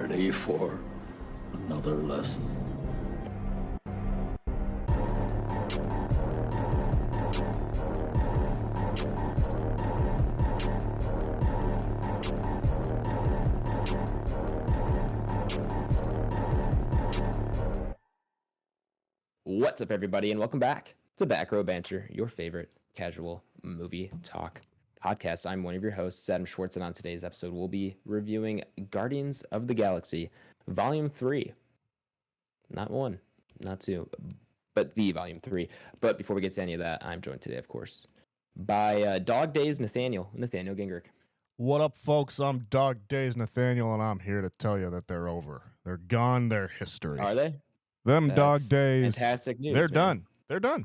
ready for another lesson? What's up, everybody, and welcome back to Back Row Banter, your favorite casual movie talk podcast. I'm one of your hosts, Adam Schwartz, and on today's episode, we'll be reviewing Guardians of the Galaxy, Volume 3. Not 1, not 2, but the Volume 3. But before we get to any of that, I'm joined today, of course, by Dog Days Nathaniel Gingrich. What up, folks? I'm Dog Days Nathaniel, and I'm here to tell you that they're over. They're gone. They're history. Are they? Them That's Dog Days. fantastic news. They're man. done. They're done.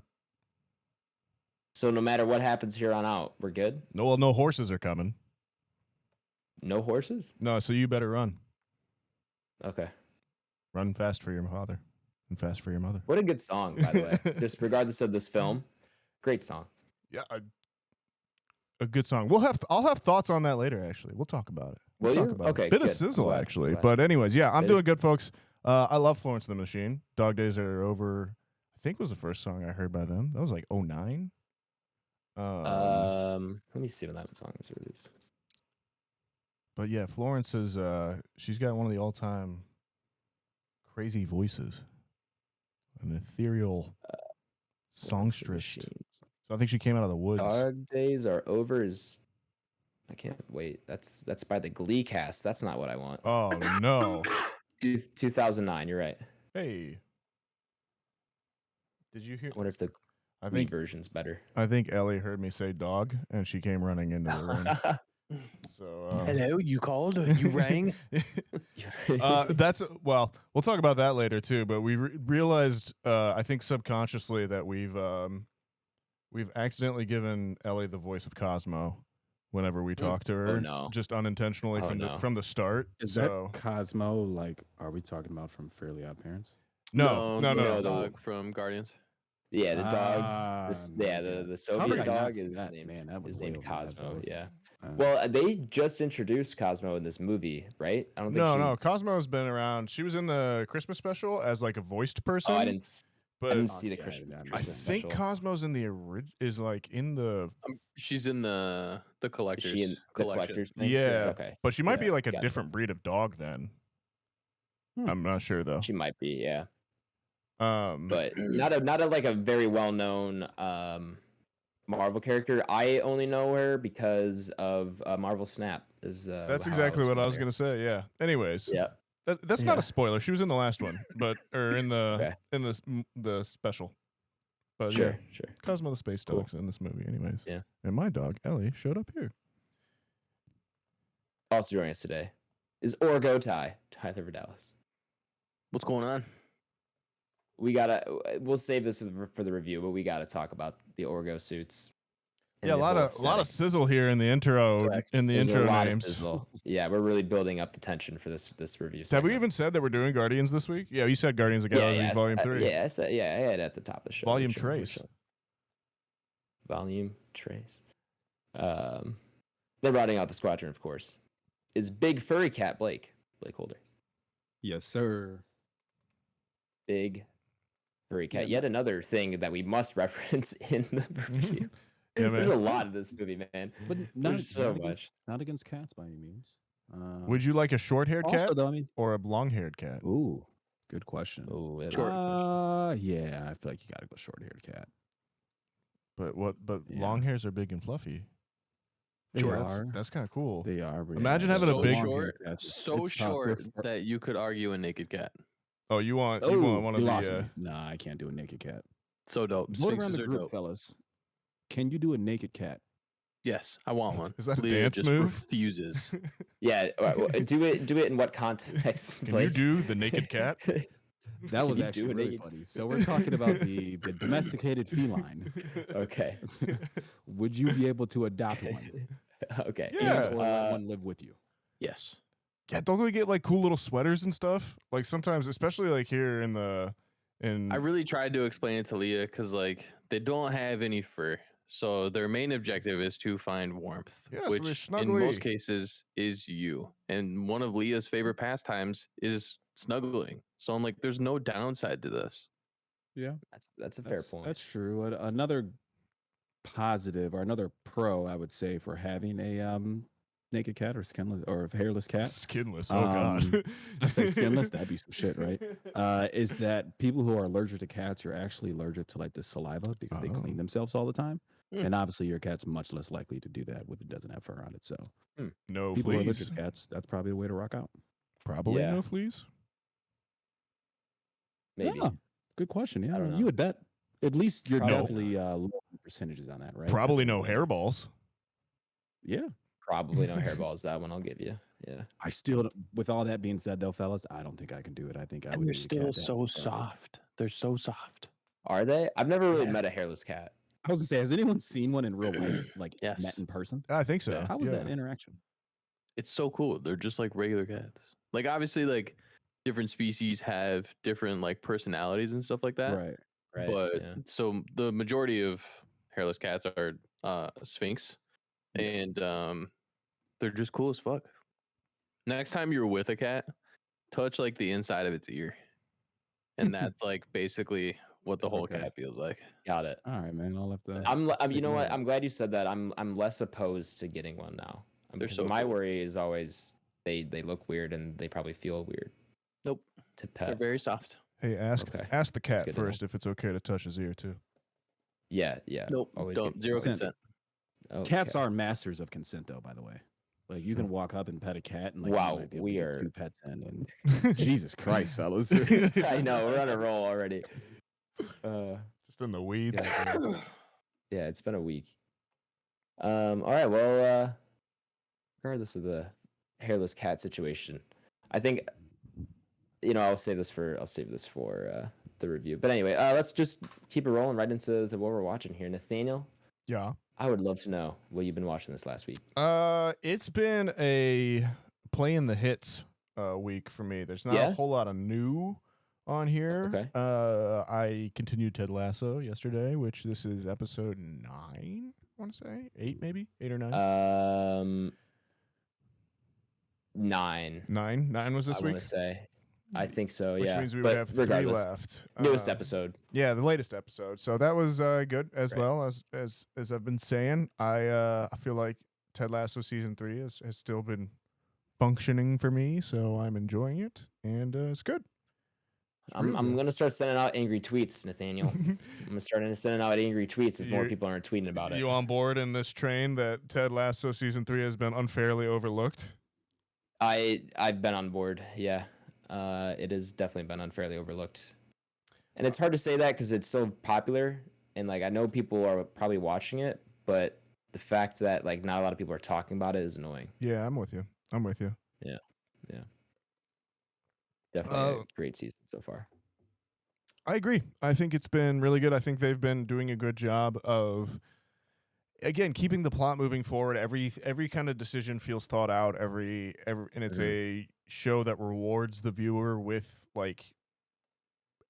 So no matter what happens here on out, we're good? No horses are coming. No horses? No, so you better run. Okay. Run fast for your father and fast for your mother. What a good song, by the way. Just regardless of this film, great song. Yeah, a good song. I'll have thoughts on that later. Actually, we'll talk about it. Will Talk you? about Okay, it. Bit of good. sizzle, I'm glad. actually. I'm glad. But anyways, yeah, I'm It doing is- good, folks. I love Florence and the Machine. Dog Days are over. I think was the first song I heard by them. That was like 2009. Let me see when that song was released. But yeah, Florence is she's got one of the all-time crazy voices, an ethereal songstress. So I think she came out of the woods. Dog Days Are Over is. I can't wait. That's by the Glee cast. That's not what I want. Oh no! 2009. You're right. Hey, did you hear? I wonder if the I Glee think version's better. Ellie heard me say dog, and she came running into the room. So Hello, you called? You rang? that's well, we'll talk about that later too. But we realized, I think subconsciously, that we've accidentally given Ellie the voice of Cosmo whenever we talk to her, no. just unintentionally Oh, no. from the start. Is So that Cosmo? Like, are we talking about from Fairly Odd Parents? no. no. Dog from Guardians. Yeah, the dog. Ah, The How Soviet did I not dog see is that? named, Man, that was is way named over my head, Cosmo. fellas. Yeah. Uh, Well, they just introduced Cosmo in this movie, right? I don't think. No. Cosmo's been around. She was in the Christmas special as like a voiced person. Oh, I didn't But see the yeah, Christmas. I I Christmas think special. Cosmo's in the is like in the She's in the Is collector's she in the collection. collector's thing? yeah. Okay. But she might Yeah, be like a gotcha. different breed of dog then. Hmm. I'm not sure though. She might be, yeah, But but not a like a very well known Marvel character. I only know her because of Marvel Snap. Is that's how exactly what I was familiar. gonna say. Yeah. Anyways, Yeah. that's not Yeah. a spoiler. She was in the last one, or in the Okay. in the special. But Sure, yeah, sure. Cosmo the space Cool. dog's in this movie, anyways. Yeah. And my dog Ellie showed up here. Also joining us today is Orgo Tyler Verdalis. What's going on? We'll save this for the review, but we gotta talk about the Orgo suits. and Yeah, a the lot whole of setting. sizzle here in the intro. Correct. In the There's a intro lot of names. sizzle. Yeah, we're really building up the tension for this review. Have we segment. even said that we're doing Guardians this week? Yeah, you said Guardians of the Galaxy I Volume said- 3. Yeah, I said, I had it at the top of the show. Volume Sure, trace. sure. Volume trace. They're routing out the squadron, of course. Is Big Furry Cat BlakeHolder. yes, sir. Big Furry Cat. Yeah, Yet another thing that we must reference in the review. Yeah, There's man. a lot of this movie, man. But There's so against, much. Not against cats by any means. Would you like a short-haired also, cat though, I mean, or a long-haired cat? ooh, good question. Oh, Yeah, I feel like you gotta go short-haired cat. But Yeah. long hairs are big and fluffy. They Sure, are. that's kind of cool. They are. but Imagine yeah, having a so big- short, It's so tough. short They're that you could argue a naked cat. Oh, you want Oh, one of you lost the me. Nah, I can't do a naked cat. So dope. Vote around Sphinxes the are group, dope. fellas. Can you do a naked cat? Yes, I want one. Is that a Leah dance just move? refuses. Yeah, do it in what context? Can you Blake? do the naked cat? That was you do actually a really naked- funny. So we're talking about the domesticated feline. Okay. Would you be able to adopt one? Okay. Yeah. Or let one live with you? Yes. Yeah, don't they get like cool little sweaters and stuff? Like sometimes, especially like here in I really tried to explain it to Leah because like they don't have any fur. So their main objective is to find warmth, Yeah, so which they're in snuggly. most cases is you. And one of Leah's favorite pastimes is snuggling. So I'm like, there's no downside to this. Yeah, That's a fair point. That's true. Another positive or another pro, I would say, for having a naked cat or skinless or hairless cat. Skinless. Oh God. I say skinless. That'd be some shit, right? Is that people who are allergic to cats are actually allergic to like the saliva because they clean themselves all the time, and obviously your cat's much less likely to do that when it doesn't have fur on it. So No people who are fleas. allergic to cats, that's probably the way to rock out. Probably Yeah. no fleas. Maybe. Yeah, good question. Yeah, I don't know. you would bet. At least you're No. definitely low percentages on that, right? Probably no hairballs. Yeah. Probably no hairballs. That one I'll give you. Yeah. I still, with all that being said, though, fellas, I don't think I can do it. I think I And would. they're need a cat still to have so fur on it. soft. They're so soft. Are they? I've never really Yes. met a hairless cat. I was gonna say, has anyone seen one in real life, like Yes. met in person? I think so. Yeah. How was that interaction? It's so cool. They're just like regular cats. Like obviously, like different species have different like personalities and stuff like that. Right. Right. But yeah. so the majority of hairless cats are Sphinx, and they're just cool as fuck. Next time you're with a cat, touch like the inside of its ear, and that's like basically what the whole Okay. cat feels like. Got it. All right, man. I'll have to. I'm you take know note what? of I'm glad you said that. I'm less opposed to getting one now. They're Because so my cool. worry is always they look weird and they probably feel weird Nope, to they're pet. very soft. Hey, ask Okay. ask the cat good to know. first if it's okay to touch his ear too. Yeah, yeah. Nope, Always don't. get Zero consent. consent. Cats Okay. are masters of consent, though. By the way, like you can walk up and pet a cat, and like Wow, you might be able we to get are- 2 pets in. And Jesus Christ, fellas! I know we're on a roll already. Just in the weeds. Yeah, yeah, it's been a week. All right. Well, regardless of the hairless cat situation, I think I'll save this for the review. But anyway, let's just keep it rolling right into what we're watching here. Nathaniel, Yeah. I would love to know what you've been watching this last week. It's been a playing the hits week for me. There's not a Yeah? whole lot of new on here. Okay. I continued Ted Lasso yesterday, which this is episode 9, I want to say. 8 maybe? 8 or 9? 9. 9 was this I week? want to say. I think so. Which yeah. means we But would have 3 regardless, left. newest episode. Yeah, the latest episode. So that was good as Right. well as I've been saying. I feel like Ted Lasso season 3 has still been functioning for me, so I'm enjoying it, and it's good. It's I'm really gonna start sending out angry tweets, Nathaniel. good. I'm gonna start sending out angry tweets if more You're- people aren't tweeting about it. You on board in this train that Ted Lasso season 3 has been unfairly overlooked? I've been on board. Yeah, it has definitely been unfairly overlooked, and it's hard to say that because it's so popular, and like I know people are probably watching it, but the fact that like not a lot of people are talking about it is annoying. Yeah, I'm with you. Definitely a great season so far. I agree. I think it's been really good. I think they've been doing a good job of, again, keeping the plot moving forward. Every kind of decision feels thought out. And it's a show that rewards the viewer with like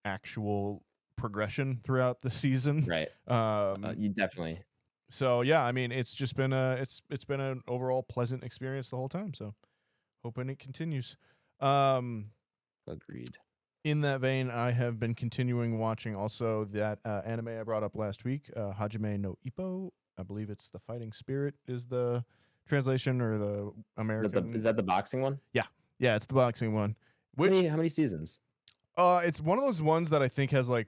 actual progression throughout the season. Right. You definitely. So yeah, I mean, it's just been it's been an overall pleasant experience the whole time. So hoping it continues. Agreed. In that vein, I have been continuing watching also that anime I brought up last week, Hajime no Ippo. I believe it's The Fighting Spirit is the translation, or the American. Is that the boxing one? Yeah, it's the boxing one. How many seasons? It's one of those ones that I think has like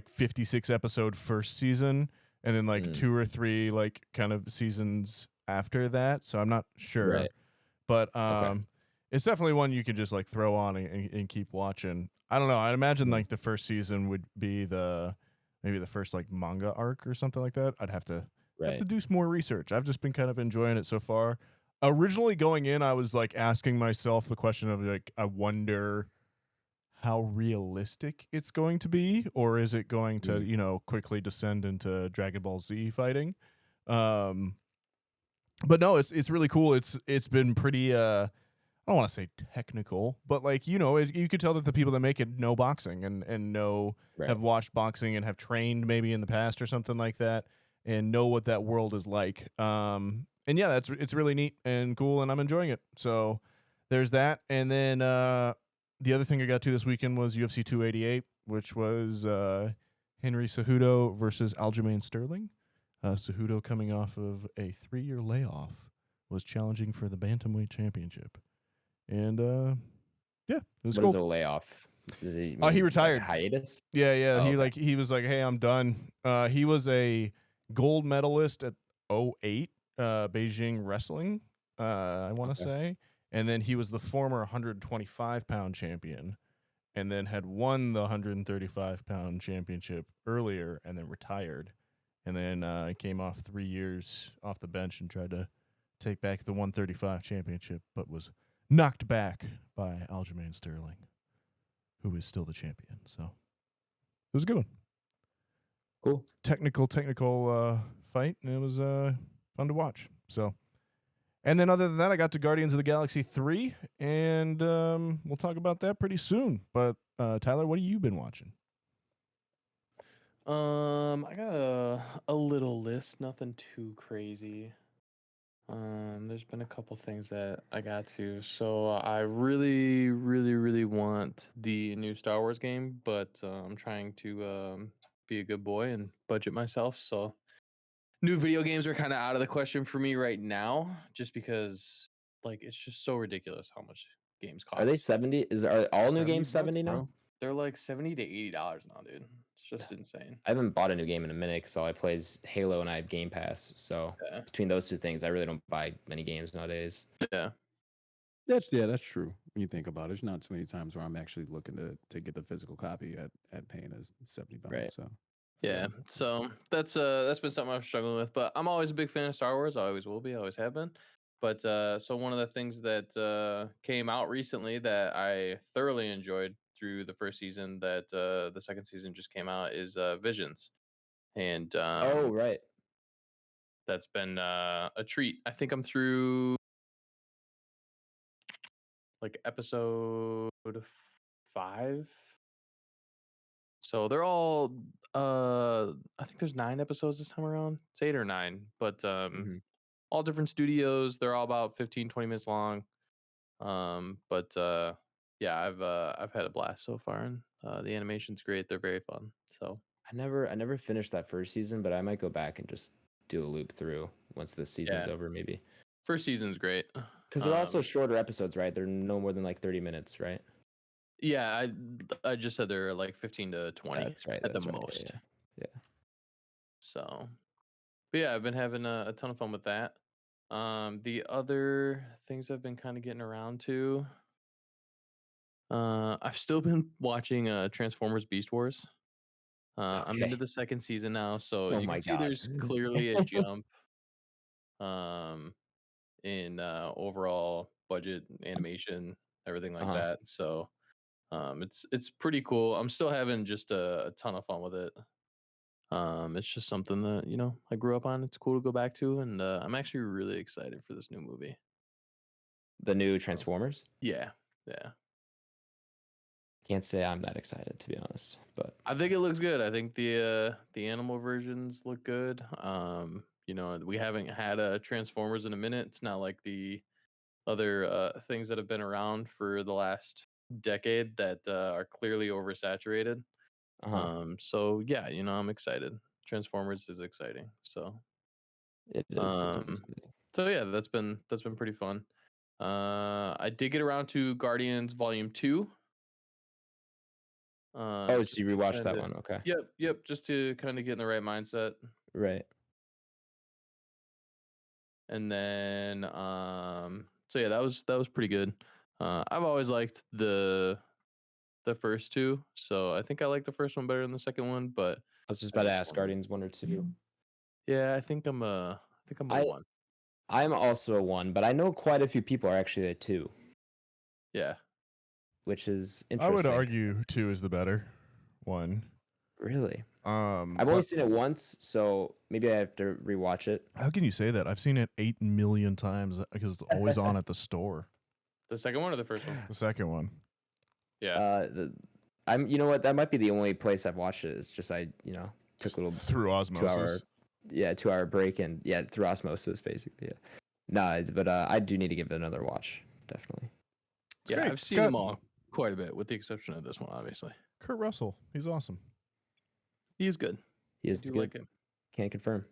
56 episode first season, and then like 2 or 3 like kind of seasons after that. So I'm not sure, Right. but Okay. it's definitely one you could just like throw on and keep watching. I don't know. I'd imagine like the first season would be maybe the first like manga arc or something like that. I'd have to do some more research. I've just been kind of enjoying it so far. Originally going in, I was like asking myself the question of like, I wonder how realistic it's going to be, or is it going to, quickly descend into Dragon Ball Z fighting? But no, it's really cool. It's been pretty, I don't want to say technical, but like, you could tell that the people that make it know boxing and know, have watched boxing and have trained maybe in the past or something like that. and know what that world is like. And yeah, it's really neat and cool, and I'm enjoying it. So there's that. And then the other thing I got to this weekend was UFC 288, which was Henry Cejudo versus Aljamain Sterling. Cejudo, coming off of a 3-year layoff, was challenging for the bantamweight championship, and yeah, it was What cool. is a layoff? Does he He retired. Like hiatus? Yeah. Oh, He was like, hey, I'm done. He was a gold medalist at 08 Beijing wrestling, I want to say, and then he was the former 125-pound champion, and then had won the 135-pound championship earlier, and then retired, and then came off 3 years off the bench and tried to take back the 135 championship, but was knocked back by Aljamain Sterling, who is still the champion. So it was a good one. Cool. Technical fight, and it was fun to watch. So, and then other than that, I got to Guardians of the Galaxy 3, and we'll talk about that pretty soon. But Tyler, what have you been watching? I got a little list, nothing too crazy. There's been a couple things that I got to. So I really want the new Star Wars game, but I'm trying to be a good boy and budget myself. So new video games are kind of out of the question for me right now, just because like it's just so ridiculous how much games cost. Are they 70? Are all new games 70 70 bucks, now? bro. They're like $70 to $80 now, dude. It's just insane. I haven't bought a new game in a minute because all I play is Halo and I have Game Pass. So between those two things, I really don't buy many games nowadays. Yeah. That's true. When you think about it, there's not too many times where I'm actually looking to get the physical copy at paying us $70. Right. So Yeah, so that's been something I'm struggling with, but I'm always a big fan of Star Wars. I always will be, I always have been. But so one of the things that came out recently that I thoroughly enjoyed through the first season, that the second season just came out, is Visions, and Oh, right. that's been a treat. I think I'm through like episode 5. So they're all I think there's 9 episodes this time around. It's 8 or 9, but all different studios. They're all about 15-20 minutes long. But yeah, I've had a blast so far, and the animation's great. They're very fun. So I never finished that first season, but I might go back and just do a loop through once this season's over, maybe. First season's great. Because they're also shorter episodes, right? They're no more than like 30 minutes, right? Yeah, I just said they're like 15 to 20 That's right, at that's the right, most. Yeah. So, but yeah, I've been having a ton of fun with that. The other things I've been kind of getting around to, I've still been watching Transformers Beast Wars. I'm into the second season now, so you can see there's clearly a jump in overall budget, animation, everything like that. So it's pretty cool. I'm still having just a ton of fun with it. It's just something that, you know, I grew up on. It's cool to go back to, and I'm actually really excited for this new movie. The new Transformers? Yeah. Can't say I'm that excited, to be honest, but I think it looks good. I think the animal versions look good. You know, we haven't had a Transformers in a minute. It's not like the other things that have been around for the last decade that are clearly oversaturated. So yeah, you know, I'm excited. Transformers is exciting. So it is. So yeah, that's been pretty fun. I did get around to Guardians Volume 2. So you rewatched that one? Okay. Yep. Just to kind of get in the right mindset. Right. And then so yeah, that was pretty good. I've always liked the first two, so I think I like the first one better than the second one. But I was just about to ask Guardians 1 or 2. Yeah, I think I'm a 1. I'm also a 1, but I know quite a few people are actually a 2. Yeah. Which is interesting. I would argue 2 is the better one. Really? I've only seen it once, so maybe I have to rewatch it. How can you say that? I've seen it 8 million times because it's always on at the store. The second one or the first one? The second one. Yeah. You know what? That might be the only place I've watched it. It's just I took a little through osmosis. 2-hour break, and through osmosis, basically. Yeah. No, but I do need to give it another watch, definitely. It's great. I've seen them all quite a bit, with the exception of this one, obviously. Kurt Russell, he's awesome. He is good. He is I do good. like him. Can't confirm.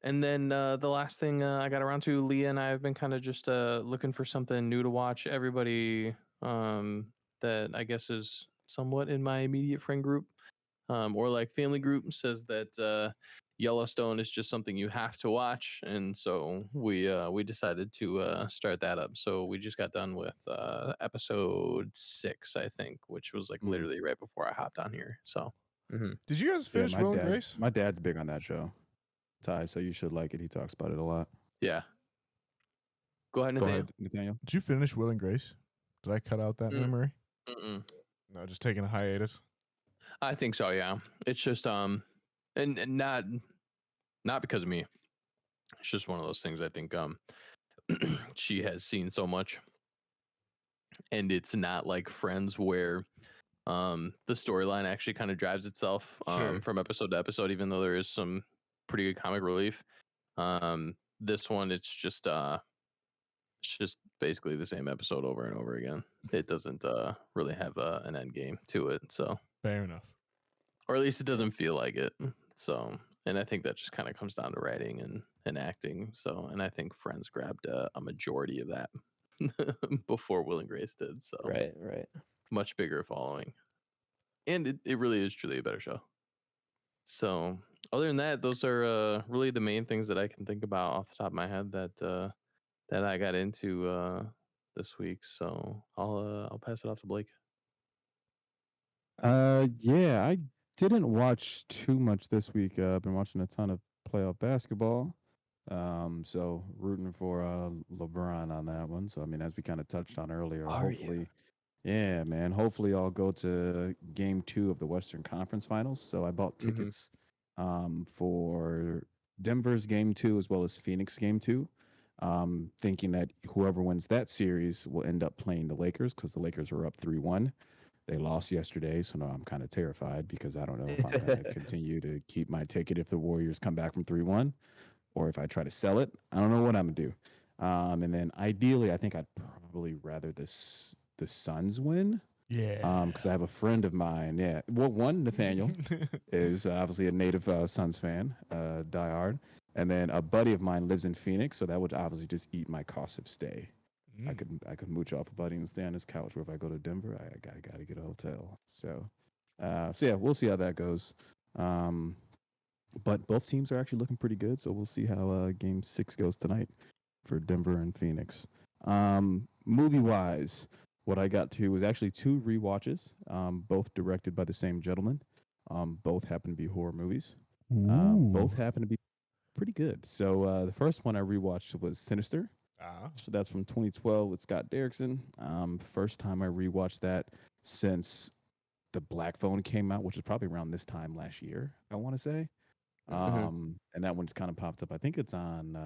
And then the last thing I got around to, Leah and I have been kind of just looking for something new to watch. Everybody that I guess is somewhat in my immediate friend group or like family group says that Yellowstone is just something you have to watch, and so we decided to start that up. So we just got done with episode 6, I think, which was like literally right before I hopped on here. So Did you guys finish Will and Grace? My dad's big on that show, Ty, so you should like it. He talks about it a lot. yeah, go ahead, Nathaniel. Did you finish Will and Grace? Did I cut out that memory? No, just taking a hiatus. I think so. Yeah, it's just and not because of me. It's just one of those things. I think she has seen so much, and it's not like Friends where the storyline actually kind of drives itself from episode to episode, even though there is some pretty good comic relief. This one, it's just basically the same episode over and over again. It doesn't really have an end game to it, so fair enough, or at least it doesn't feel like it. So, and I think that just kind of comes down to writing and acting. So, and I think Friends grabbed a majority of that before Will and Grace did. So, right, much bigger following, and it really is truly a better show. So, other than that, those are really the main things that I can think about off the top of my head that I got into this week. So I'll pass it off to Blake. Yeah, I didn't watch too much this week. I've been watching a ton of playoff basketball. So rooting for LeBron on that one. So I mean, as we kind of touched on earlier, hopefully, yeah, man. Hopefully, I'll go to Game 2 of the Western Conference Finals. So I bought tickets for Denver's Game 2 as well as Phoenix Game 2. Thinking that whoever wins that series will end up playing the Lakers because the Lakers were up 3-1. They lost yesterday, so now I'm kind of terrified because I don't know if I'm going to continue to keep my ticket if the Warriors come back from 3-1 or if I try to sell it. I don't know what I'm going to do. And then ideally, I think I'd probably rather the Suns win. Yeah. Because I have a friend of mine. Yeah. Well, one, Nathaniel, is obviously a native Suns fan, diehard. And then a buddy of mine lives in Phoenix, so that would obviously just eat my cost of stay. I could mooch off a buddy and stay on his couch. Where if I go to Denver, I gotta get a hotel. So yeah, we'll see how that goes. But both teams are actually looking pretty good, so we'll see how Game 6 goes tonight for Denver and Phoenix. Movie wise, what I got to was actually 2 rewatches, both directed by the same gentleman. Both happen to be horror movies. Both happen to be pretty good. So the first one I rewatched was Sinister. So that's from 2012 with Scott Derrickson. First time I rewatched that since the Black Phone came out, which is probably around this time last year, I want to say. And that one's kind of popped up. I think it's on.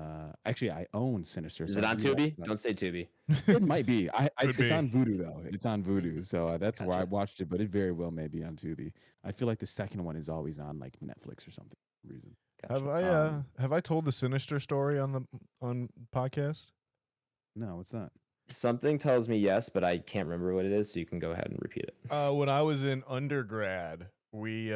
Actually, I own Sinister. Is it on Tubi? Don't say Tubi. It might be. It's be. on Vudu though. It's on Vudu, so that's where I watched it. But it very well may be on Tubi. I feel like the second one is always on like Netflix or something for some reason. Gotcha. Have I told the Sinister story on podcast? No, it's not. Something tells me yes, but I can't remember what it is, so you can go ahead and repeat it. When I was in undergrad, we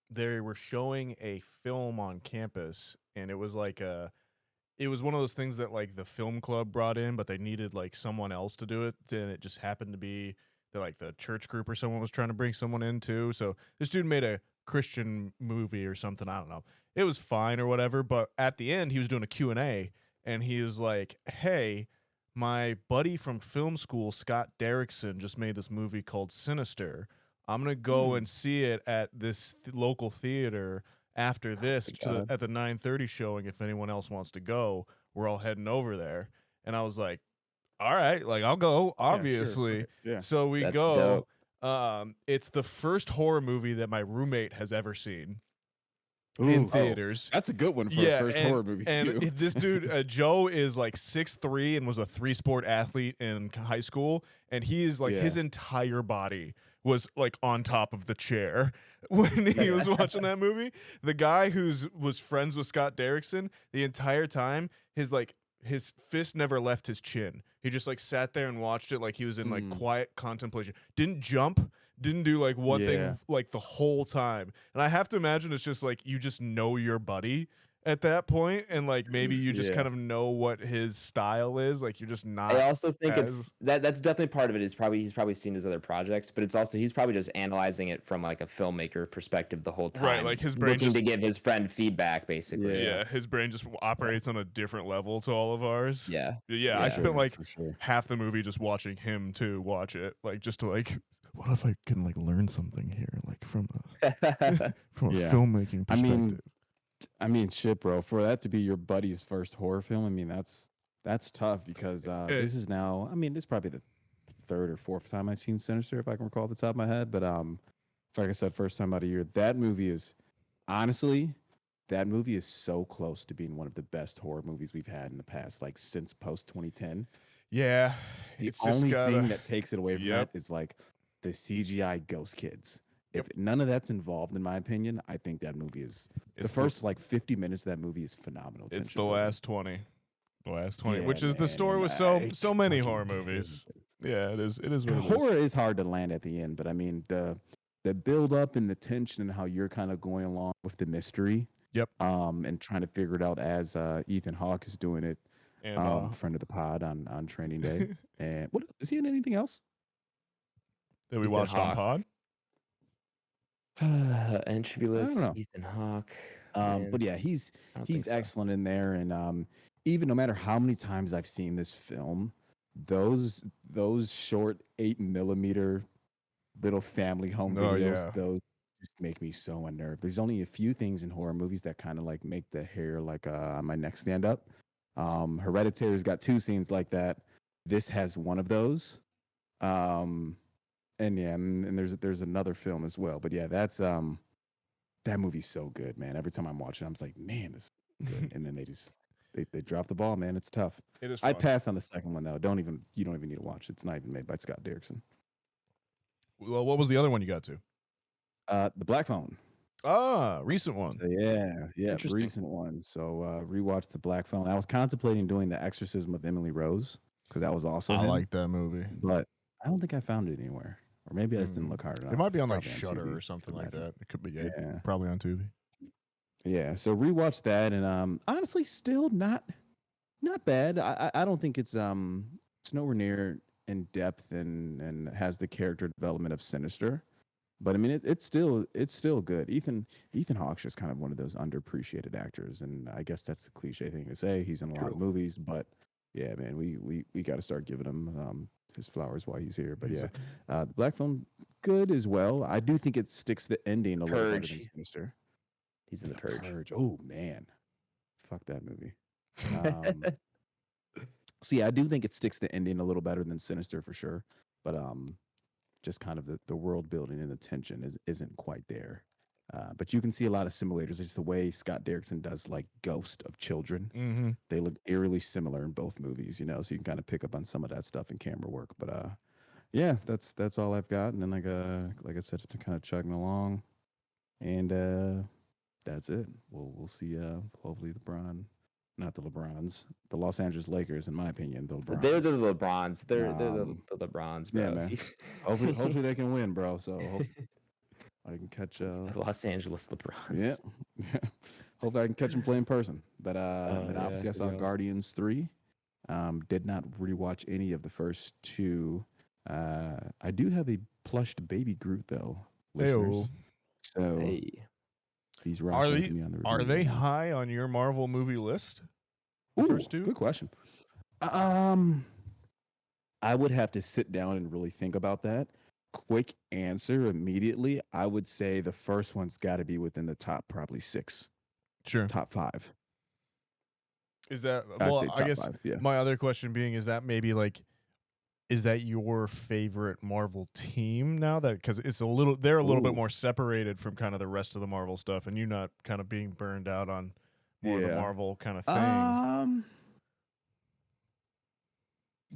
they were showing a film on campus, and it was like it was one of those things that like the film club brought in, but they needed like someone else to do it, and it just happened to be that like the church group or someone was trying to bring someone in too. So this dude made a Christian movie or something. I don't know. It was fine or whatever, but at the end he was doing a Q&A, and he was like, "Hey, my buddy from film school, Scott Derrickson, just made this movie called Sinister. I'm going to go and see it at this local theater after this at the 9:30 showing. If anyone else wants to go, we're all heading over there." And I was like, all right, like I'll go, obviously. Yeah, sure. Yeah. So we go. It's the first horror movie that my roommate has ever seen. In theaters. That's a good one for a first horror movie, and too. This dude, Joe, is like 6'3" and was a 3-sport athlete in high school. And he is like, his entire body was like on top of the chair when he was watching that movie. The guy was friends with Scott Derrickson the entire time, his fist never left his chin. He just like sat there and watched it like he was in like quiet contemplation. Didn't jump, didn't do like one thing like the whole time. And I have to imagine it's just like you just know your buddy at that point, and like maybe you just kind of know what his style is. Like you're just not. I also think it's that's definitely part of it. He's probably seen his other projects, but it's also he's probably just analyzing it from like a filmmaker perspective the whole time. Right, like his brain looking to give his friend feedback, basically. Yeah, his brain just operates on a different level to all of ours. Yeah. I spent like half the movie just watching him to watch it, like just to like, what if I can like learn something here, like from a filmmaking perspective. I mean, shit, bro. For that to be your buddy's first horror film, I mean, that's tough because this is now. I mean, this is probably the third or fourth time I've seen Sinister, if I can recall off the top of my head. But like I said, first time out of year. That movie is honestly, that movie is so close to being one of the best horror movies we've had in the past, like since post 2010. Yeah, the only thing that takes it away from that is like the CGI ghost kids. If none of that's involved, in my opinion, I think that movie is the first like 50 minutes of that movie is phenomenal. It's the last 20, which is the story with so many horror movies. Yeah, it is. It is. Horror is hard to land at the end, but I mean the build up and the tension and how you're kind of going along with the mystery. Yep. And trying to figure it out as Ethan Hawke is doing it. And friend of the pod on Training Day. And what is he in anything else that we watched on pod? Entropy list, Ethan Hawke. But yeah, he's excellent in there, and even no matter how many times I've seen this film, those short 8mm little family home videos, those just make me so unnerved. There's only a few things in horror movies that kind of like make the hair like on my neck stand up. Hereditary's got 2 scenes like that. This has one of those. And yeah, and there's another film as well. But yeah, that's that movie's so good, man. Every time I'm watching, I'm just like, man, this is good. And then they drop the ball, man. It's tough. It is fun. I'd pass on the second one though. You don't even need to watch it. It's not even made by Scott Derrickson. Well, what was the other one you got to? The Black Phone. Ah, recent one. So yeah, recent one. So rewatched The Black Phone. I was contemplating doing The Exorcism of Emily Rose because that was also I like that movie, but I don't think I found it anywhere. Or maybe I just didn't look hard enough. It might be on like Shudder or something like that. It could be, probably on Tubi. Yeah, so rewatched that, and honestly, still not bad. I don't think it's nowhere near in depth and has the character development of Sinister, but I mean it's still good. Ethan Hawke's just kind of one of those underappreciated actors, and I guess that's the cliche thing to say. He's in a lot of movies, but yeah, man, we got to start giving him his flowers while he's here. But yeah, the Black Phone good as well. I do think it sticks the ending a little better than Sinister. He's in the Purge. Oh man, fuck that movie. So yeah, I do think it sticks the ending a little better than Sinister for sure. But just kind of the world building and the tension isn't quite there. But you can see a lot of simulators. It's the way Scott Derrickson does like Ghost of Children. Mm-hmm. They look eerily similar in both movies, so you can kind of pick up on some of that stuff in camera work. But yeah, that's all I've got. And then like I said, to kind of chugging along, and that's it. We'll see. Hopefully the Los Angeles Lakers, in my opinion, the LeBrons. They're the LeBrons. They're the LeBrons, bro. Yeah, man. hopefully they can win, bro. So I can catch Los Angeles LeBrons. Yeah. Hopefully I can catch them play in person. But and obviously I saw Guardians 3. Did not rewatch any of the first 2. I do have a plushed baby Groot though, listeners. So he's rocking with me on the review. Are they high on your Marvel movie list? First 2? Good question. I would have to sit down and really think about that. Quick answer immediately. I would say the first one's got to be within the top probably 6. Sure. Top 5. Is that I guess 5, yeah. My other question being, is that maybe like, is that your favorite Marvel team now? That because they're a little bit more separated from kind of the rest of the Marvel stuff, and you're not kind of being burned out on more of the Marvel kind of thing.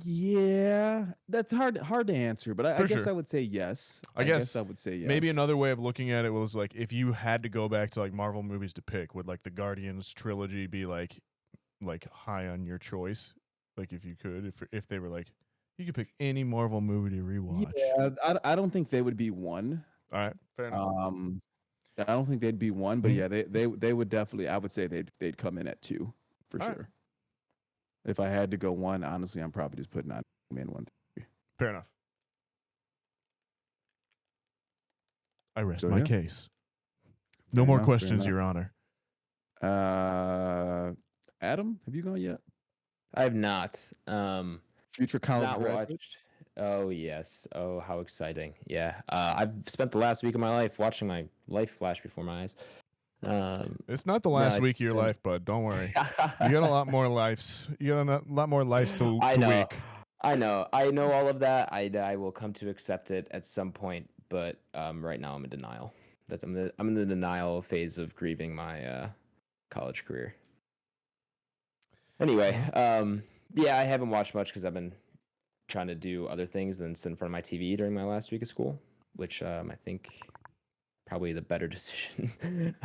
Yeah, That's hard to answer, but I For guess sure. I would say yes. I guess I would say yes. maybe another way of looking at it was like if you had to go back to like Marvel movies to pick, would like the Guardians trilogy be like high on your choice? Like if you could, if they were like, you could pick any Marvel movie to rewatch. Yeah, I don't think they would be one. All right, fair enough. I don't think they'd be one, but Mhm. yeah, they would definitely. I would say they'd come in at 2 for All sure. right. If I had to go one, honestly, I'm probably just putting on Man 1. Fair enough. I rest So, my yeah. case. No Fair more enough, fair questions, enough. Your Honor. Adam, have you gone yet? I have not. Future college Not graduate? watched. Oh yes. Oh, how exciting. Yeah. I've spent the last week of my life watching my life flash before my eyes. It's not the no, last it's week of your been- life, bud. Don't worry. You got a lot more lives. You got a lot more lives to I know. week. I know all of that. I will come to accept it at some point, but right now I'm in denial. I'm in the denial phase of grieving my college career. Anyway, yeah, I haven't watched much because I've been trying to do other things than sit in front of my TV during my last week of school, which I think probably the better decision.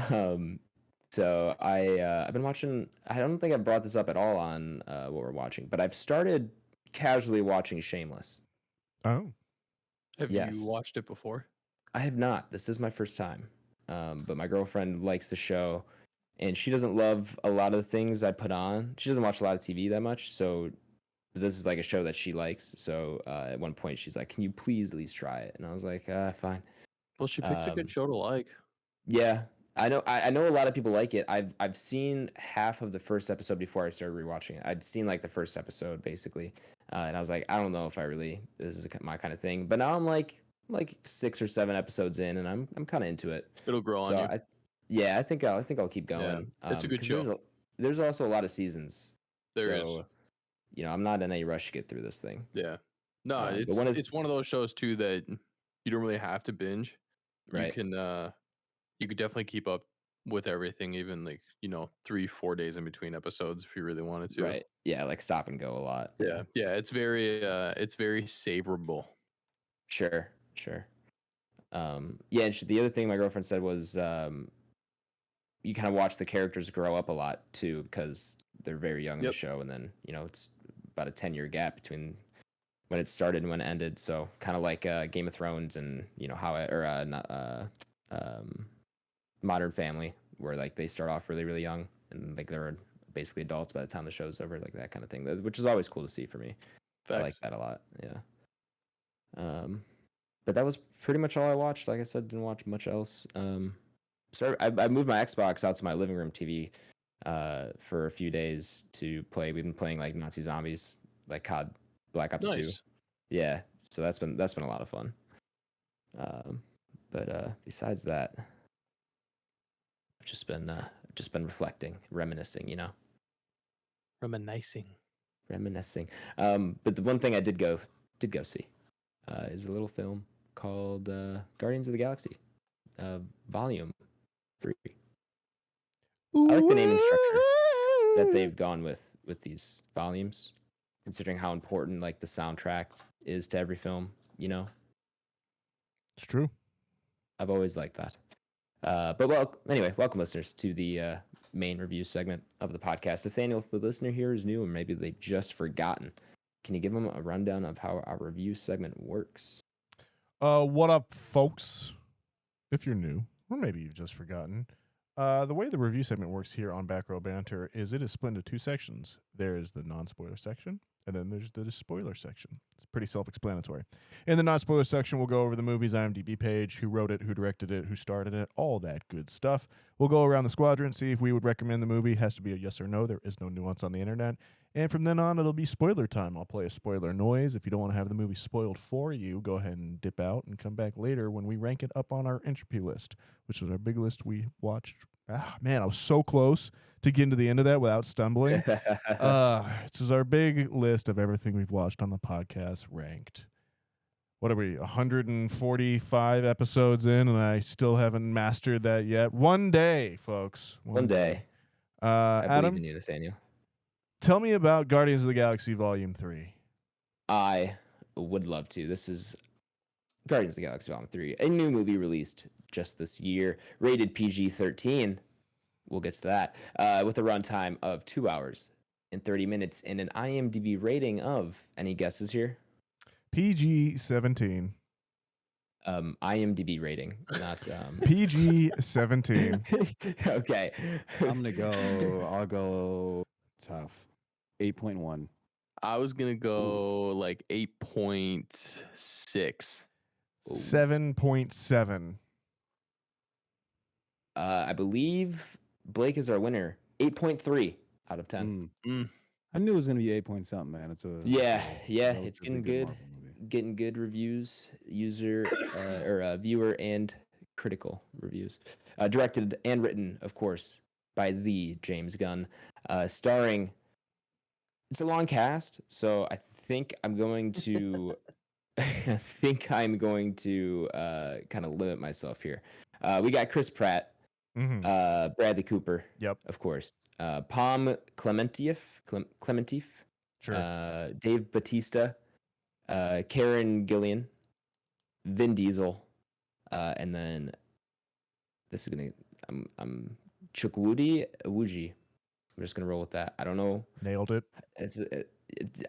So I've been watching. I don't think I brought this up at all on what we're watching, but I've started casually watching Shameless. Oh, Have Yes. you watched it before? I have not. This is my first time. But my girlfriend likes the show, and she doesn't love a lot of the things I put on. She doesn't watch a lot of TV that much, so this is like a show that she likes. So at one point, she's like, "Can you please at least try it?" And I was like, "Fine." Well, she picked a good Um, show to like. Yeah, I know. I know a lot of people like it. I've seen half of the first episode before I started rewatching it. I'd seen like the first episode basically, and I was like, I don't know if I really this is my kind of thing. But now I'm like 6 or 7 episodes in, and I'm kind of into it. It'll grow on So you. I think I'll keep going. It's a good 'cause show. There's also a lot of seasons. There is. So, I'm not in any rush to get through this thing. Yeah. No, but it's one of those shows too that you don't really have to binge. Right. You could definitely keep up with everything, even like 3-4 days in between episodes if you really wanted to. Right. Yeah, like stop and go a lot. Yeah. It's very savorable. Sure. Yeah, and the other thing my girlfriend said was you kind of watch the characters grow up a lot too because they're very young in the show, and then it's about a 10-year gap between when it started and when it ended. So kind of like Game of Thrones and Modern Family, where like they start off really really young and like they're basically adults by the time the show's over, like that kind of thing, which is always cool to see for me. Facts. I like that a lot. Yeah. But that was pretty much all I watched. Like I said, didn't watch much else. So I moved my Xbox out to my living room TV for a few days to play. We've been playing like Nazi Zombies, like COD Black Ops 2. Nice. Yeah, so that's been a lot of fun. But besides that, I've just been reflecting, reminiscing, Reminiscing. But the one thing I did go see is a little film called Guardians of the Galaxy, Volume 3. I like the naming structure that they've gone with these volumes, considering how important like the soundtrack is to every film. It's true. I've always liked that. But anyway, welcome listeners to the main review segment of the podcast. Nathaniel, if the listener here is new or maybe they've just forgotten, can you give them a rundown of how our review segment works? What up, folks? If you're new, or maybe you've just forgotten, the way the review segment works here on Back Row Banter is it is split into 2 sections. There is the non-spoiler section, and then there's the spoiler section. It's pretty self-explanatory. In the non-spoiler section, we'll go over the movie's IMDb page, who wrote it, who directed it, who starred in it, all that good stuff. We'll go around the squadron, see if we would recommend the movie. It has to be a yes or no. There is no nuance on the internet. And from then on, it'll be spoiler time. I'll play a spoiler noise. If you don't want to have the movie spoiled for you, go ahead and dip out and come back later when we rank it up on our Entropy list, which was our big list we watched. Man, I was so close to getting to the end of that without stumbling. This is our big list of everything we've watched on the podcast ranked. What are we, 145 episodes in, and I still haven't mastered that yet. One day, folks. One day. I Adam, believe in you, Nathaniel. tell me about Guardians of the Galaxy Volume 3. I would love to. This is Guardians of the Galaxy Volume 3, a new movie released just this year, rated PG-13. We'll get to that. With a runtime of 2 hours and 30 minutes and an IMDb rating of, any guesses here? PG-17. IMDb rating, not PG-17. Okay. I'll go tough. 8.1. I was gonna go like 8.6. 7.7. I believe Blake is our winner. 8.3 out of 10. I knew it was gonna be 8 point something, man. It's a Yeah, it's relatively getting good. Marvel movie. Getting good reviews, viewer and critical reviews. Directed and written, of course, by the James Gunn. Starring, it's a long cast, so I think I'm going to kind of limit myself here. We got Chris Pratt, Bradley Cooper, Yep. of course, Palm Clementif, Sure. Dave Bautista, Karen Gillian, Vin Diesel, and then this is gonna I'm Chukwudi Awuji. I'm just gonna roll with that. I don't know. Nailed it. It's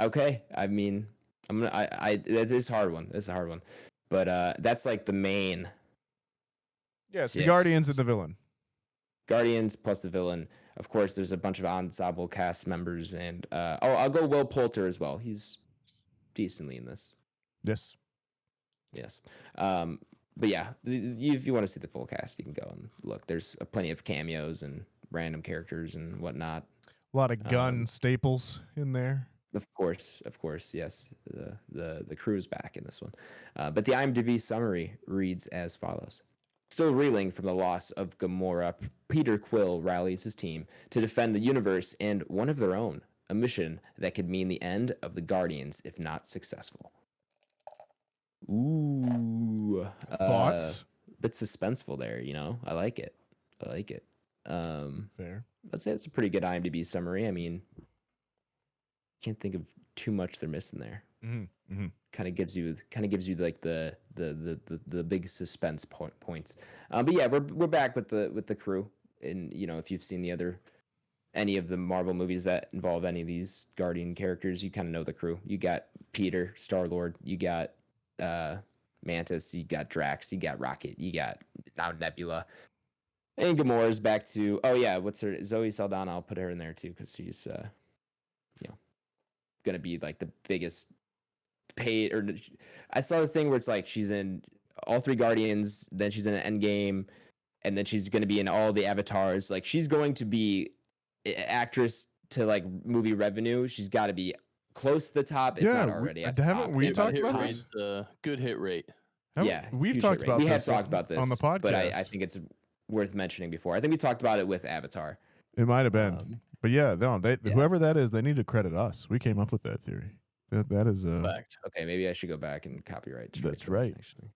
okay. I mean, it is a hard one. It's a hard one, but that's like the main Yes, the Six. Guardians and the villain. Guardians plus the villain. Of course, there's a bunch of ensemble cast members, and I'll go Will Poulter as well. He's decently in this. Yes. Yes. But yeah, if you want to see the full cast, you can go and look. There's plenty of cameos and random characters and whatnot. A lot of gun staples in there. Of course, yes. The crew's back in this one. But the IMDb summary reads as follows. Still reeling from the loss of Gamora, Peter Quill rallies his team to defend the universe and one of their own, a mission that could mean the end of the Guardians if not successful. Ooh. Thoughts? Bit suspenseful there, I like it. Fair. I'd say it's a pretty good IMDb summary. I mean, can't think of too much they're missing there. Kind of gives you like the big suspense points. But yeah, we're back with the crew. And if you've seen any of the Marvel movies that involve any of these Guardian characters, you kind of know the crew. You got Peter, Star-Lord, you got Mantis, you got Drax, you got Rocket, you got now Nebula. And Gamora's back to what's her Zoe Saldana. I'll put her in there too because she's gonna be like the biggest paid. Or I saw the thing where it's like she's in all three Guardians, then she's in an Endgame, and then she's gonna be in all the Avatars. Like she's going to be actress to like movie revenue. She's got to be close to the top, if not already. Haven't we talked about this? Good hit rate. We've talked about this. We have talked about this on the podcast, but I think it's worth mentioning before. I think we talked about it with Avatar. It might have been, but yeah, no, whoever that is, they need to credit us. We came up with that theory. That is a fact. Okay, maybe I should go back and copyright. That's right. Actually,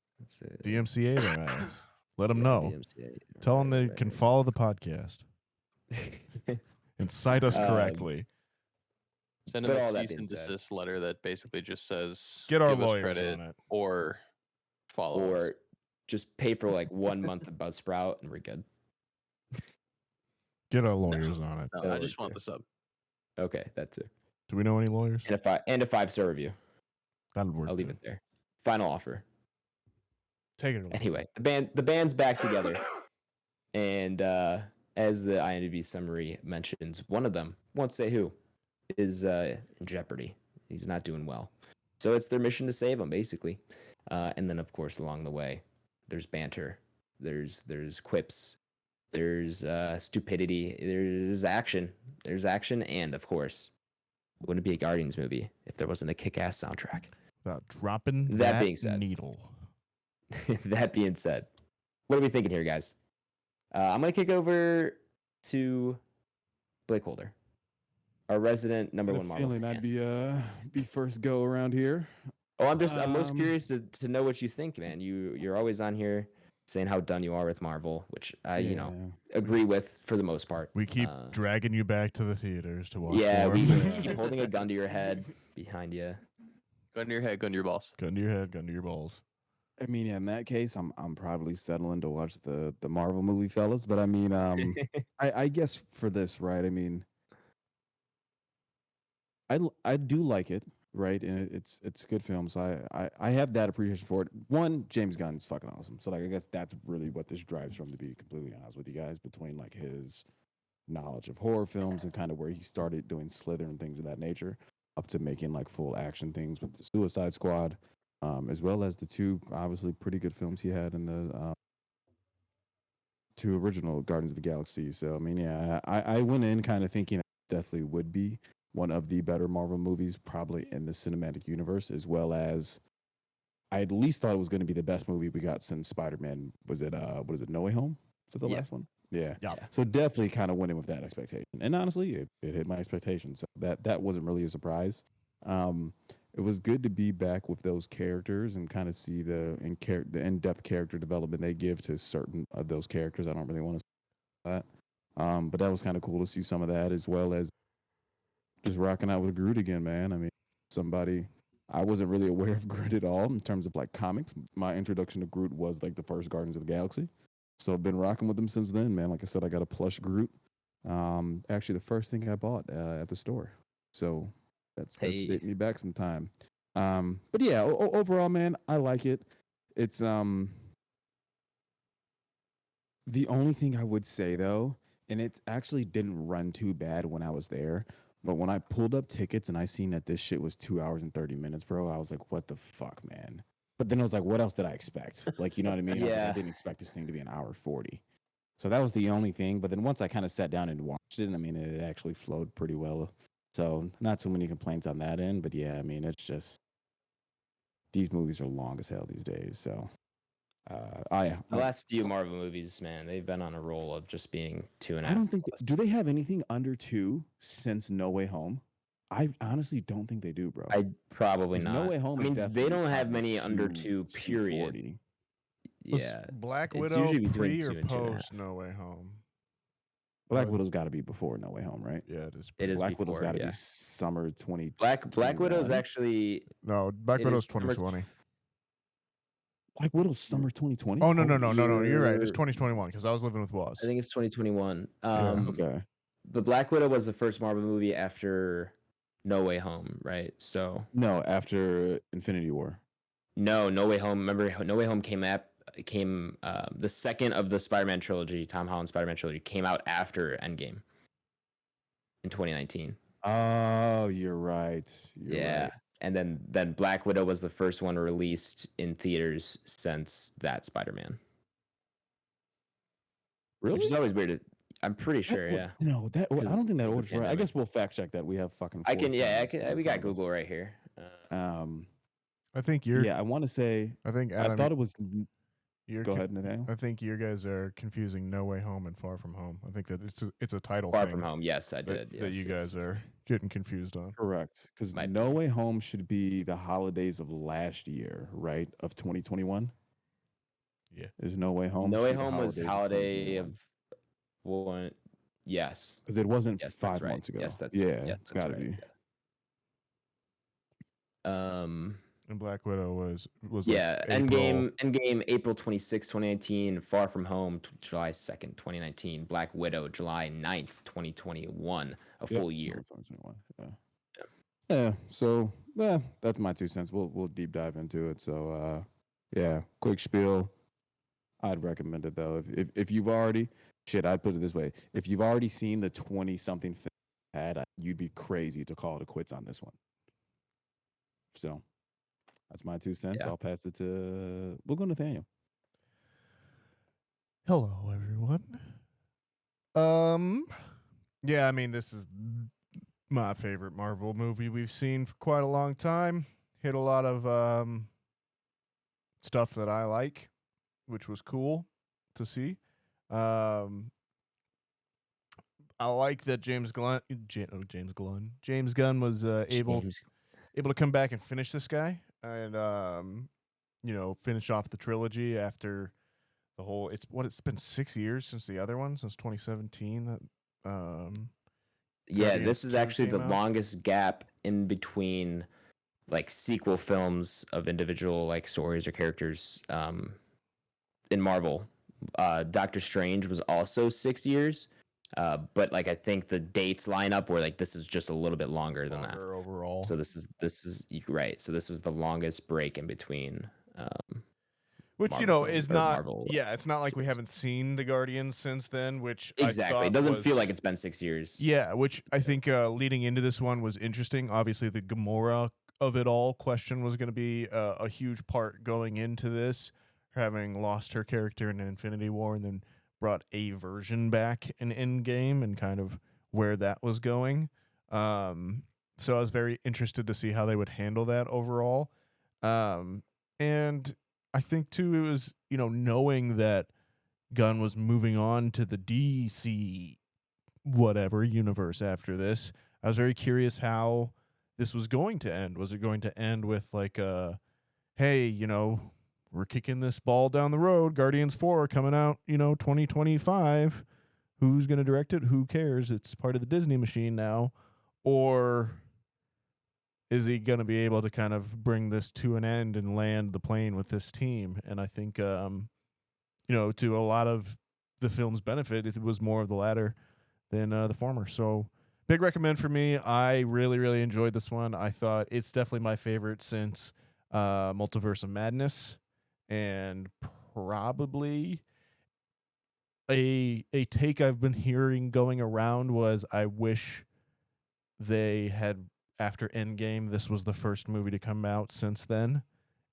DMCA their ass. Let them know. Tell them they can follow the podcast and cite us correctly. Send them a cease and desist letter that basically just says get our give us lawyers credit on it, or follow us. Or just pay for like 1 month of Buzzsprout and we're good. Get our lawyers on it. No, I just want the sub. Okay, that's it. Do we know any lawyers? And a 5-star review. That'll work. I'll leave it there. Final offer. Take it away. Anyway, the band's back together, and as the IMDb summary mentions, one of them, won't say who, is in jeopardy. He's not doing well, so it's their mission to save him, basically. And then, of course, along the way, there's banter, there's quips, there's stupidity, there's action, and of course, it wouldn't be a Guardians movie if there wasn't a kick-ass soundtrack. Without dropping That being said, needle. That being said, what are we thinking here, guys? I'm gonna kick over to BlakeHolder, our resident number one Marvel feeling fan. I'd be first go around here. Oh, I'm most curious to know what you think, man. You're always on here saying how done you are with Marvel, which I agree with for the most part. We keep dragging you back to the theaters to watch. Yeah, more. we keep holding a gun to your head behind you. Gun to your head, gun to your balls. Gun to your head, gun to your balls. I mean, yeah, in that case, I'm probably settling to watch the Marvel movie, fellas. But I mean, I guess for this, right? I mean, I do like it, right? And it's a good film, so I have that appreciation for it. One, James Gunn is fucking awesome. So like, I guess that's really what this drives from, to be completely honest with you guys, between like his knowledge of horror films and kind of where he started doing Slither and things of that nature, up to making like full action things with the Suicide Squad, as well as the two obviously pretty good films he had in the two original Guardians of the Galaxy. So I mean, yeah, I went in kind of thinking it definitely would be one of the better Marvel movies, probably in the cinematic universe, as well as I at least thought it was going to be the best movie we got since Spider-Man. Was it what is it, No Way Home? Is it the Yeah. last one? Yeah. Yeah. So definitely kind of went in with that expectation, and honestly, it hit my expectations. So that wasn't really a surprise. It was good to be back with those characters and kind of see the in-depth character development they give to certain of those characters. I don't really want to say that, but that was kind of cool to see some of that, as well as just rocking out with Groot again, man. I mean, somebody I wasn't really aware of Groot at all in terms of like comics. My introduction to Groot was like the first Guardians of the Galaxy, so I've been rocking with them since then, man. Like I said, I got a plush Groot. Actually, the first thing I bought at the store, so that's Hey. dating me back some time. But yeah, overall, man, I like it. It's the only thing I would say though, and it actually didn't run too bad when I was there. But when I pulled up tickets and I seen that this shit was 2 hours and 30 minutes, bro, I was like, what the fuck, man? But then I was like, what else did I expect? Like, you know what I mean? I was like, I Yeah. didn't expect this thing to be an hour 40. So that was the only thing. But then once I kind of sat down and watched it, I mean, it actually flowed pretty well. So not too many complaints on that end. But yeah, I mean, it's just these movies are long as hell these days. So, yeah. The last few Marvel movies, man, they've been on a roll of just being 2.5. I don't think. plus. Do they have anything under 2 since No Way Home? I honestly don't think they do, bro. I probably 'Cause not. No Way Home I is mean, they definitely don't have probably many under 2, 2, period. 240. Was Yeah. Black It's Widow usually between pre 2 or and 2.5. post No Way Home? Black Uh, Widow's got to be before No Way Home, right? Yeah, it is. It is Black Widow's before, got to yeah. be summer 20. Black Widow's 21? actually No, Black it Widow's is summer 2020. Black Widow's summer 2020. Oh no. Holy You're right. It's You're- 2021 because I was living with I Waz. think it's 2021. Yeah. Okay. But Black Widow was the first Marvel movie after No Way Home, right? So No, after Infinity War. No Way Home. Remember, No Way Home came the second of the Spider-Man trilogy, Tom Holland Spider-Man trilogy, came out after Endgame in 2019. Oh, you're right. You're right. And then Black Widow was the first one released in theaters since that Spider-Man, Really? which is always weird. I'm pretty That sure, would- yeah. No, I don't think that because the order's right. I pandemic. guess we'll fact check that. We have fucking. I four can, yeah, phones in we got front of us. Google right here. I think you're. Yeah, I want to say. I think I Adam, thought it was. you're Go con- ahead, Nathaniel. I think you guys are confusing No Way Home and Far From Home. I think that it's a title Far thing From Home, yes, I that, did. that you guys are getting confused on. Correct, because Might No Way Home should be the holidays of last year, right? Of 2021. Yeah. Is No Way Home? No Way should be the Home was holidays holiday of one. Yes. because it wasn't Yes, that's 5 right. months ago. Yes, that's yeah. yes, It's that's got to right. be. Yeah. And Black Widow was Yeah, like Endgame April 26, 2019, Far From Home July 2nd, 2019, Black Widow July 9th, 2021, a full year. 2021. Yeah. Yeah. So yeah, that's my 2 cents. We'll deep dive into it. So yeah, quick spiel. I'd recommend it though. If you've already I'd put it this way. If you've already seen the 20-something film had, you'd be crazy to call it a quits on this one. So that's my 2 cents. Yeah. I'll pass it to we'll go Nathaniel. Hello, everyone. Yeah, I mean, this is my favorite Marvel movie we've seen for quite a long time. Hit a lot of stuff that I like, which was cool to see. I like that James Gunn was able to come back and finish this guy and finish off the trilogy after the whole. It's been 6 years since the other one, since 2017. That Yeah, Guardians this is 2 actually the came out. longest gap in between like sequel films of individual like stories or characters in Marvel. Doctor Strange was also 6 years, but like I think the dates line up where like this is just a little bit longer than that. overall. So this is right. So this was the longest break in between. Which Marvel is film- or not. Marvel Yeah, it's not like we series. haven't seen the Guardians since then. Which Exactly. I thought It doesn't was, feel like it's been 6 years. Yeah, which I think leading into this one was interesting. Obviously, the Gamora of it all question was going to be a huge part going into this, having lost her character in Infinity War and then brought a version back in Endgame and kind of where that was going. So I was very interested to see how they would handle that overall. And I think too it was, knowing that Gunn was moving on to the DC whatever universe after this. I was very curious how this was going to end. Was it going to end with like hey, we're kicking this ball down the road, Guardians 4 coming out, 2025. Who's going to direct it? Who cares? It's part of the Disney machine now. Or is he going to be able to kind of bring this to an end and land the plane with this team? And I think to a lot of the film's benefit, it was more of the latter than the former. So big recommend for me. I really, really enjoyed this one. I thought it's definitely my favorite since Multiverse of Madness, and probably a take I've been hearing going around was I wish they had, after Endgame, this was the first movie to come out since then.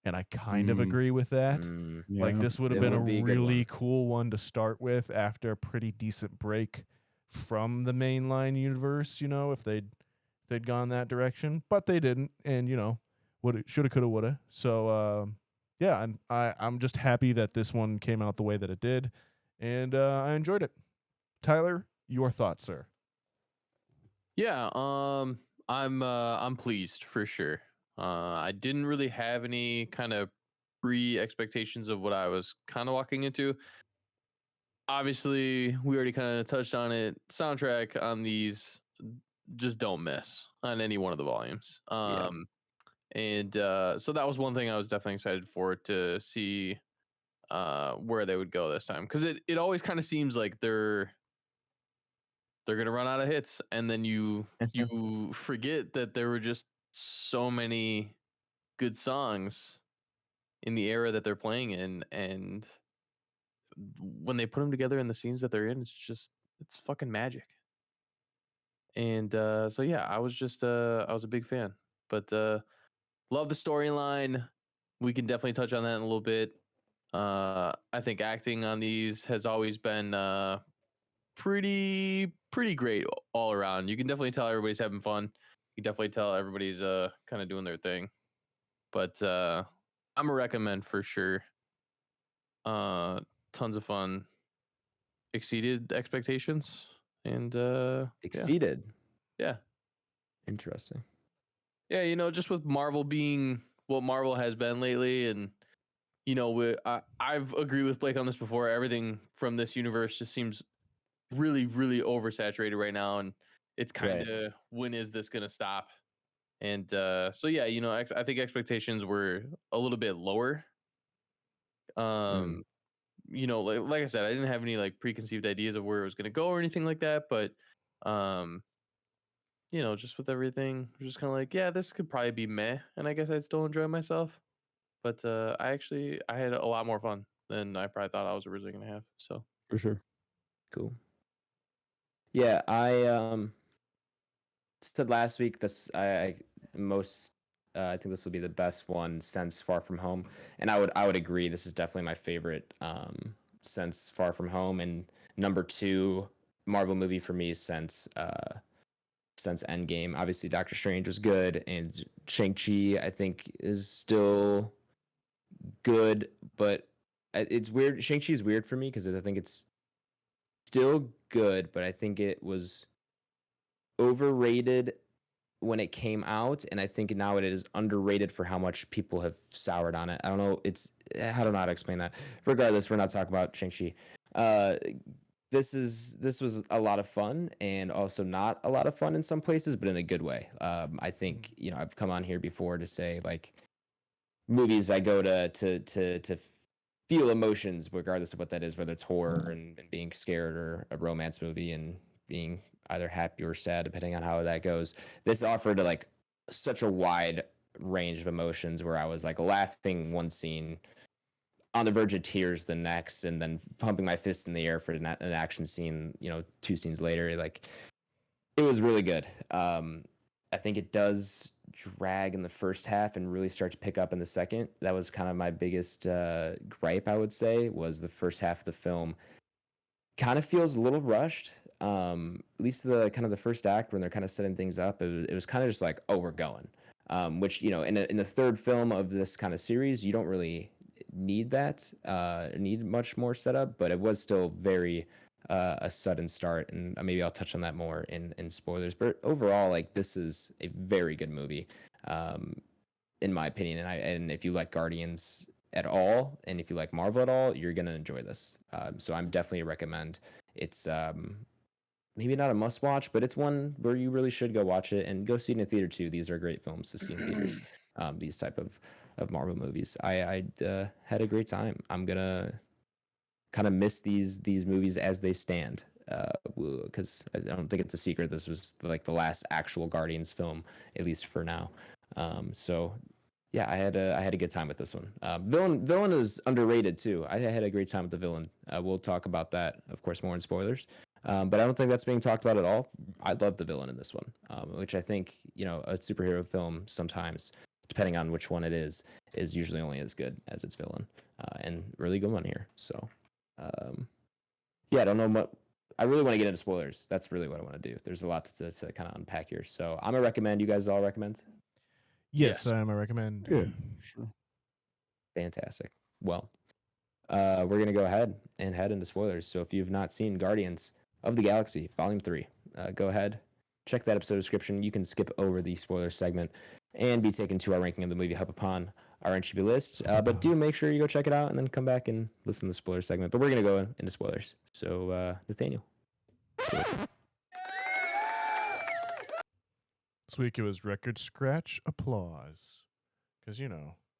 And I kind of agree with that. Like, this would have been a really cool one to start with after a pretty decent break from the mainline universe, if they'd gone that direction, but they didn't, and shoulda, coulda, woulda. So yeah, I'm just happy that this one came out the way that it did, and I enjoyed it. Tyler, your thoughts, sir? Yeah, I'm pleased for sure. I didn't really have any kind of pre-expectations of what I was kind of walking into. Obviously, we already kind of touched on it. Soundtrack on these just don't miss on any one of the volumes. And so that was one thing I was definitely excited for, to see where they would go this time, because it always kind of seems like they're gonna run out of hits, and then you forget that there were just so many good songs in the era that they're playing in, and when they put them together in the scenes that they're in, it's fucking magic. And so yeah, I was a big fan, but love the storyline. We can definitely touch on that in a little bit. I think acting on these has always been pretty great all around. You can definitely tell everybody's having fun. You can definitely tell everybody's kind of doing their thing. But I'm a recommend for sure. Tons of fun. Exceeded expectations, and Exceeded. Yeah. Interesting. Yeah, just with Marvel being what Marvel has been lately, and I've agreed with Blake on this before. Everything from this universe just seems really, really oversaturated right now, and it's kind of, when is this gonna stop? And so yeah, I think expectations were a little bit lower. Like I said, I didn't have any like preconceived ideas of where it was gonna go or anything like that, but just with everything, just kind of like, yeah, this could probably be meh, and I guess I'd still enjoy myself. But I had a lot more fun than I probably thought I was originally gonna have. So For sure. Cool. Yeah, I said last week I think this will be the best one since Far From Home, and I would agree. This is definitely my favorite since Far From Home, and number 2 Marvel movie for me since Endgame. Obviously, Doctor Strange was good, and Shang-Chi I think is still good, but it's weird. Shang-Chi is weird for me because I think it's still good, but I think it was overrated when it came out, and I think now it is underrated for how much people have soured on it. I don't know. I don't know how to explain that. Regardless, we're not talking about Shang-Chi. this was a lot of fun and also not a lot of fun in some places, but in a good way. I think I've come on here before to say like movies I go to feel emotions regardless of what that is, whether it's horror and being scared, or a romance movie and being either happy or sad depending on how that goes. This offered like such a wide range of emotions where I was like laughing one scene, on the verge of tears the next, and then pumping my fists in the air for an action scene 2 scenes later. Like, it was really good. I think it does drag in the first half and really start to pick up in the second. That was kind of my biggest gripe, I would say, was the first half of the film kind of feels a little rushed. At least the kind of the first act, when they're kind of setting things up, it was kind of just like, oh, we're going. Which in the third film of this kind of series, you don't really need that, need much more setup, but it was still very a sudden start, and maybe I'll touch on that more in spoilers. But overall, like, this is a very good movie, in my opinion. And if you like Guardians at all, and if you like Marvel at all, you're gonna enjoy this. So I'm definitely recommend. It's maybe not a must watch, but it's one where you really should go watch it, and go see it in a theater too. These are great films to see in theaters. These type of Marvel movies. I had a great time. I'm gonna kind of miss these movies as they stand, because I don't think it's a secret this was like the last actual Guardians film, at least for now. So yeah, I had a good time with this one. Villain is underrated too. I had a great time with the villain. We'll talk about that, of course, more in spoilers. But I don't think that's being talked about at all. I love the villain in this one, which I think a superhero film sometimes, depending on which one it is usually only as good as its villain, and really good one here. So, yeah, I don't know what. I really want to get into spoilers. That's really what I want to do. There's a lot to kind of unpack here. So I'm gonna recommend. You guys all recommend? Yes, I'm a recommend. Yeah, sure. Fantastic. Well, we're going to go ahead and head into spoilers. So if you've not seen Guardians of the Galaxy Volume 3, go ahead, check that episode description. You can skip over the spoiler segment and be taken to our ranking of the movie up upon our Entropy list. But do make sure you go check it out and then come back and listen to the spoiler segment. But we're going to go into spoilers. So, Nathaniel. This week it was record scratch applause. Because,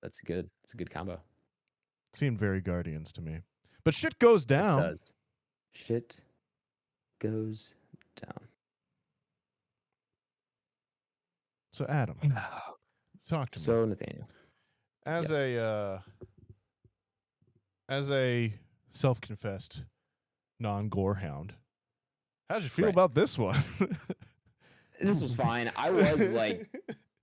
That's good. It's a good combo. seemed very Guardians to me. But shit goes down. It does. Shit goes down. So, Adam, talk to me. So, Nathaniel. As yes. as a self-confessed non-gore hound, how'd you feel Right. about this one? This was fine. I was like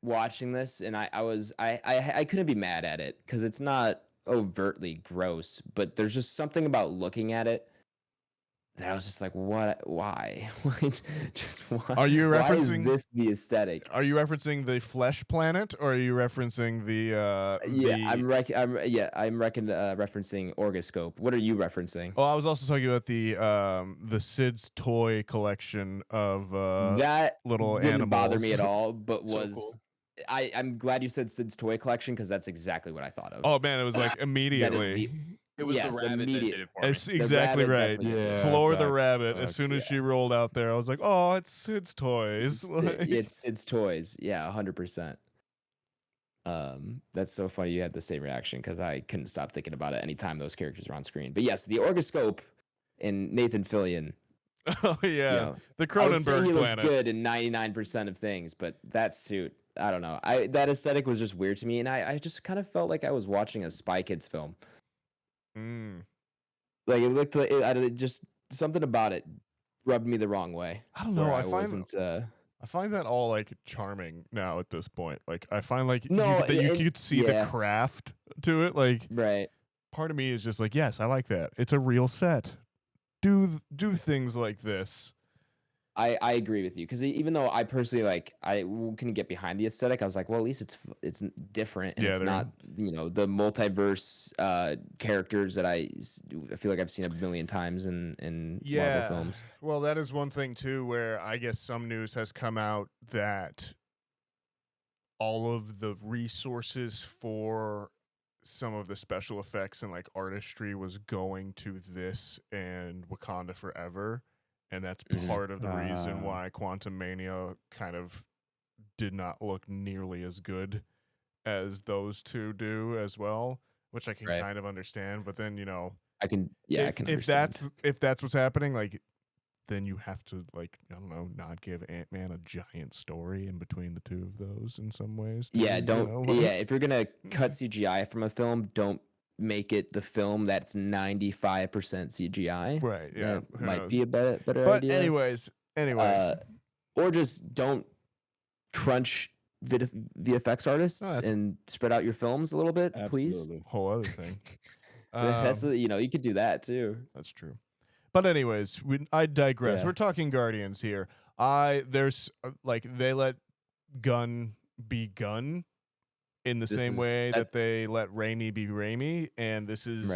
watching this, and I couldn't be mad at it because it's not overtly gross, but there's just something about looking at it that I was just like, what? Why? Like, just why? Are you Why referencing- is this the aesthetic? Are you referencing the flesh planet, or are you referencing the? I'm referencing Orgascope. What are you referencing? Oh, I was also talking about the Sid's toy collection of That little didn't animals. bother me at all, but So was cool. I'm glad you said Sid's toy collection, because that's exactly what I thought of. Oh man, it was like immediately. It was Yes, the rabbit that immediate- did it for me. It's exactly rabbit right. definitely did. Yeah. Floor the facts, rabbit. As facts, soon as she rolled out there, I was like, "Oh, it's Sid's toys." It's toys. Yeah, 100%. That's so funny. You had the same reaction, because I couldn't stop thinking about it anytime those characters were on screen. But yes, the Orgascope in Nathan Fillion. Oh yeah, you know, the I would say Cronenberg he looks planet. good in 99% of things, but that suit, I don't know. That aesthetic was just weird to me, and I just kind of felt like I was watching a Spy Kids film. Mm. Like, it looked like it just something about it rubbed me the wrong way. I don't know. where I find wasn't. I find that all like charming now at this point. Like I find like No, you could see yeah. the craft to it. Like Right. part of me is just like, yes, I like that. It's a real set. Do things like this. I agree with you, because even though I personally couldn't get behind the aesthetic, I was like, well, at least it's different, and Yeah, it's they're- not the multiverse characters that I feel like I've seen a million times in Marvel films. Well, that is one thing too, where I guess some news has come out that all of the resources for some of the special effects and like artistry was going to this and Wakanda Forever, and that's part of the reason why Quantum Mania kind of did not look nearly as good as those two do as well, which I can kind of understand. But then I can understand. if that's what's happening, like, then you have to, like, I don't know, not give Ant-Man a giant story in between the two of those in some ways. If you're gonna cut CGI from a film, don't make it the film that's 95% CGI. Right. Yeah. That might be a better but idea. Anyways, or just don't crunch VFX artists and spread out your films a little bit, please. Whole other thing. That's you could do that too. That's true. But anyways, I digress. Yeah. We're talking Guardians here. There's they let Gunn be Gunn in the same way that they let Raimi be Raimi, and this is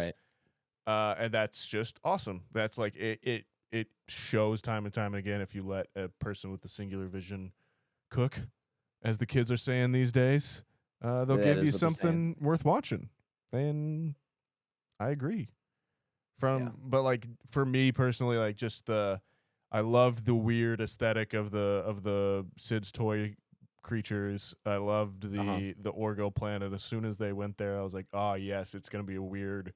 and that's just awesome. That's like it shows time and time again, if you let a person with a singular vision cook, as the kids are saying these days, they'll give you something worth watching. And I agree. But like for me personally, like just I love the weird aesthetic of the Sid's toy creatures. I loved the Orgo planet. As soon as they went there, I was like, oh yes, it's gonna be a weird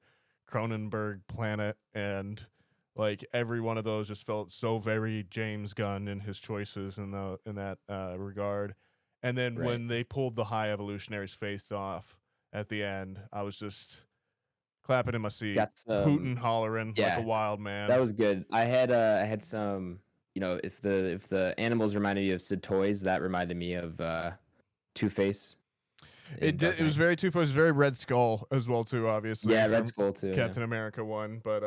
Cronenberg planet, and like every one of those just felt so very James Gunn in his choices in that regard. And then when they pulled the High Evolutionary's face off at the end, I was just clapping in my seat, hooting, hollering like a wild man. That was good. I had some, if the animals reminded you of Sid Toys, that reminded me of Two-Face. It did. It was very Two-Face, very Red Skull as well too. Obviously, yeah, Red Skull too. Captain America 1, but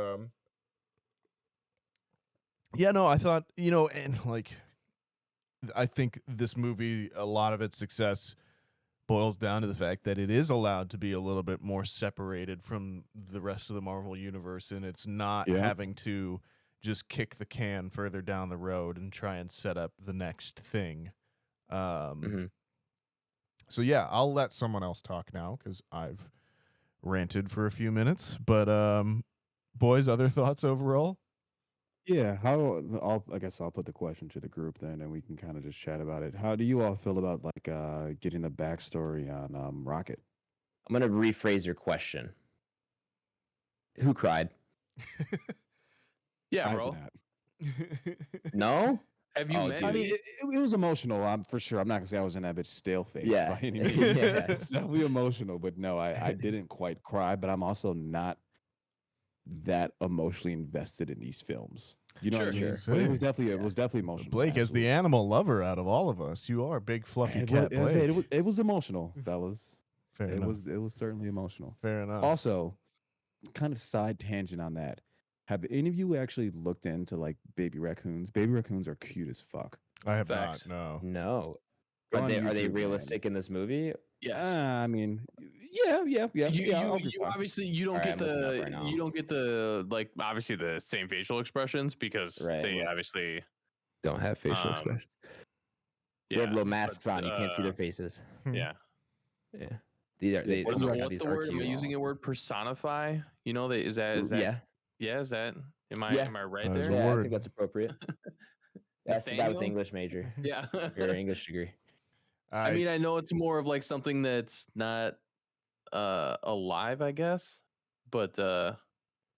I thought and like I think this movie, a lot of its success boils down to the fact that it is allowed to be a little bit more separated from the rest of the Marvel universe, and it's not having to just kick the can further down the road and try and set up the next thing. So yeah, I'll let someone else talk now because I've ranted for a few minutes. But boys, other thoughts overall? Yeah, I guess I'll put the question to the group then, and we can kind of just chat about it. How do you all feel about like getting the backstory on Rocket? I'm gonna rephrase your question. Who cried? Yeah, bro. No? Have you met? I mean, it was emotional. For sure. I'm not gonna say I was in that bitch stale face by any means. It's definitely emotional, but no, I didn't quite cry. But I'm also not that emotionally invested in these films. You know what I mean? But it was definitely emotional. Blake, as the animal lover out of all of us, you are a big fluffy cat. Blake. It was emotional, fellas. Fair enough. It was certainly emotional. Fair enough. Also, kind of side tangent on that. Have any of you actually looked into like baby raccoons? Baby raccoons are cute as fuck. I have not. No. Are they realistic in this movie? Yes. I mean, yeah. You obviously you don't get the like obviously the same facial expressions because they obviously don't have facial expressions. They have little masks on. You can't see their faces. Yeah. Yeah. What's the word? Am I using a word? Personify? Is that? Yeah. Is that? Am I right there? Yeah, I think that's appropriate. That's the guy with the English major. Yeah. Your English degree. I mean, I know it's more of like something that's not alive, I guess, but they're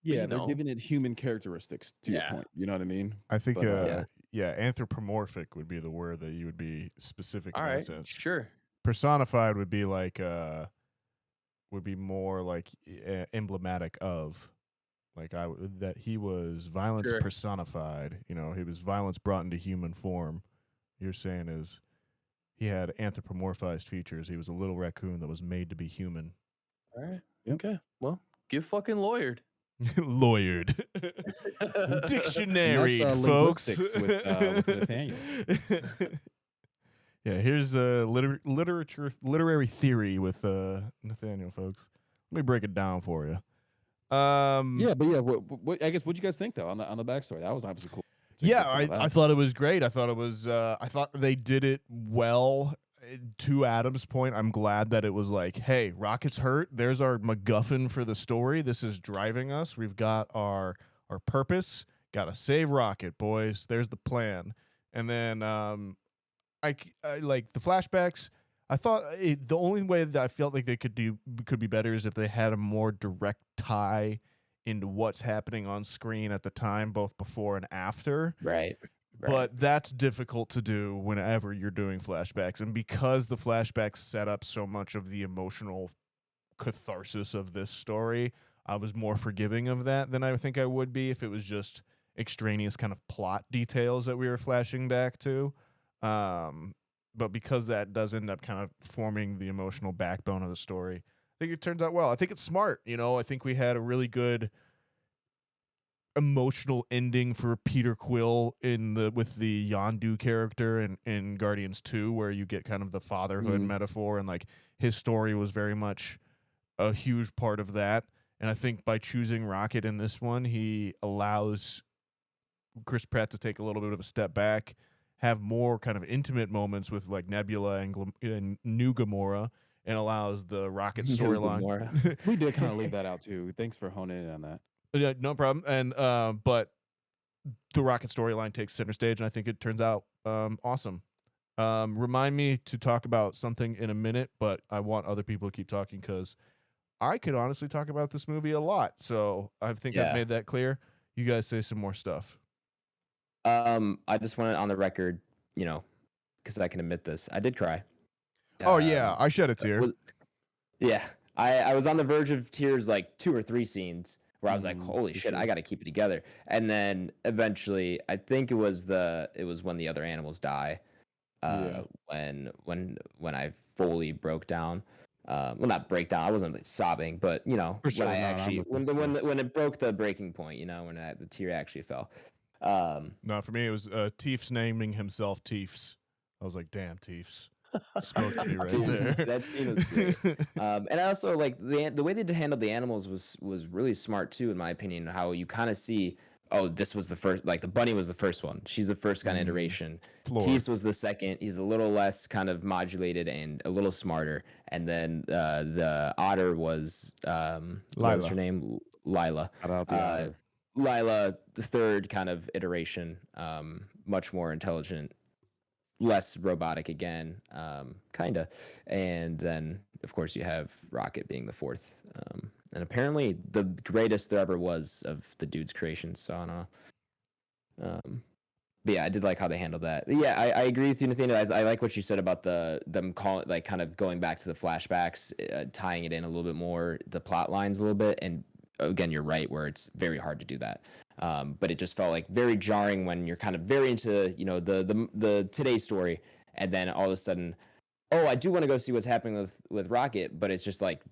giving it human characteristics. To your point, you know what I mean? I think anthropomorphic would be the word that you would be specific in that sense. Sure. Personified would be like would be more like emblematic of. Like that he was violence personified. He was violence brought into human form. You're saying is he had anthropomorphized features. He was a little raccoon that was made to be human. All right. Yep. Okay. Well, get fucking lawyered. Lawyered. Dictionary, folks. With Nathaniel. Yeah, here's a literary theory with Nathaniel, folks. Let me break it down for you. What I guess what you guys think though on the backstory? That was obviously cool. Yeah, I thought it was great. I thought they did it well. to Adam's point, I'm glad that it was like, hey, Rocket's hurt. There's our MacGuffin for the story. This is driving us. We've got our purpose. Got to save Rocket, boys. There's the plan. And then I like the flashbacks. I thought the only way that I felt like they could be better is if they had a more direct tie into what's happening on screen at the time, both before and after. Right. But that's difficult to do whenever you're doing flashbacks. And because the flashbacks set up so much of the emotional catharsis of this story, I was more forgiving of that than I think I would be if it was just extraneous kind of plot details that we were flashing back to. But because that does end up kind of forming the emotional backbone of the story, I think it turns out well. I think it's smart. I think we had a really good emotional ending for Peter Quill with the Yondu character in Guardians 2, where you get kind of the fatherhood metaphor, and like his story was very much a huge part of that. And I think by choosing Rocket in this one, he allows Chris Pratt to take a little bit of a step back, have more kind of intimate moments with like Nebula and New Gamora, and allows the Rocket storyline. We did kind of leave that out too. Thanks for honing in on that. Yeah, no problem. And but the Rocket storyline takes center stage, and I think it turns out awesome. Remind me to talk about something in a minute, but I want other people to keep talking because I could honestly talk about this movie a lot. So I think I've made that clear. You guys say some more stuff. I just wanted on the record, because I can admit this, I did cry. Oh yeah, I shed a tear. I was on the verge of tears like 2 or 3 scenes where I was like, holy shit, I got to keep it together. And then eventually, I think it was when the other animals die, when I fully broke down. Well, not break down. I wasn't like sobbing, but when it broke the breaking point, when the tear actually fell. No, for me it was Teefs naming himself Teefs. I was like, damn, Teefs. Spoke to me right there. That scene was great. And I also like the way they handled the animals was really smart too, in my opinion. How you kind of see, this was the first, like the bunny was the first one. She's the first kind of iteration. Teefs was the second. He's a little less kind of modulated and a little smarter. And then the otter was what's her name? Lila. Lila, the third kind of iteration, much more intelligent, less robotic again, kinda. And then of course you have Rocket being the fourth, and apparently the greatest there ever was of the dude's creations. So I don't know. But yeah, I did like how they handled that. But yeah, I agree with you, Nathaniel. I like what you said about them calling, like, kind of going back to the flashbacks, tying it in a little bit more, the plot lines a little bit. And again, you're right, where it's very hard to do that. But it just felt like very jarring when you're kind of very into, the today's story, and then all of a sudden, I do want to go see what's happening with Rocket, but it's just like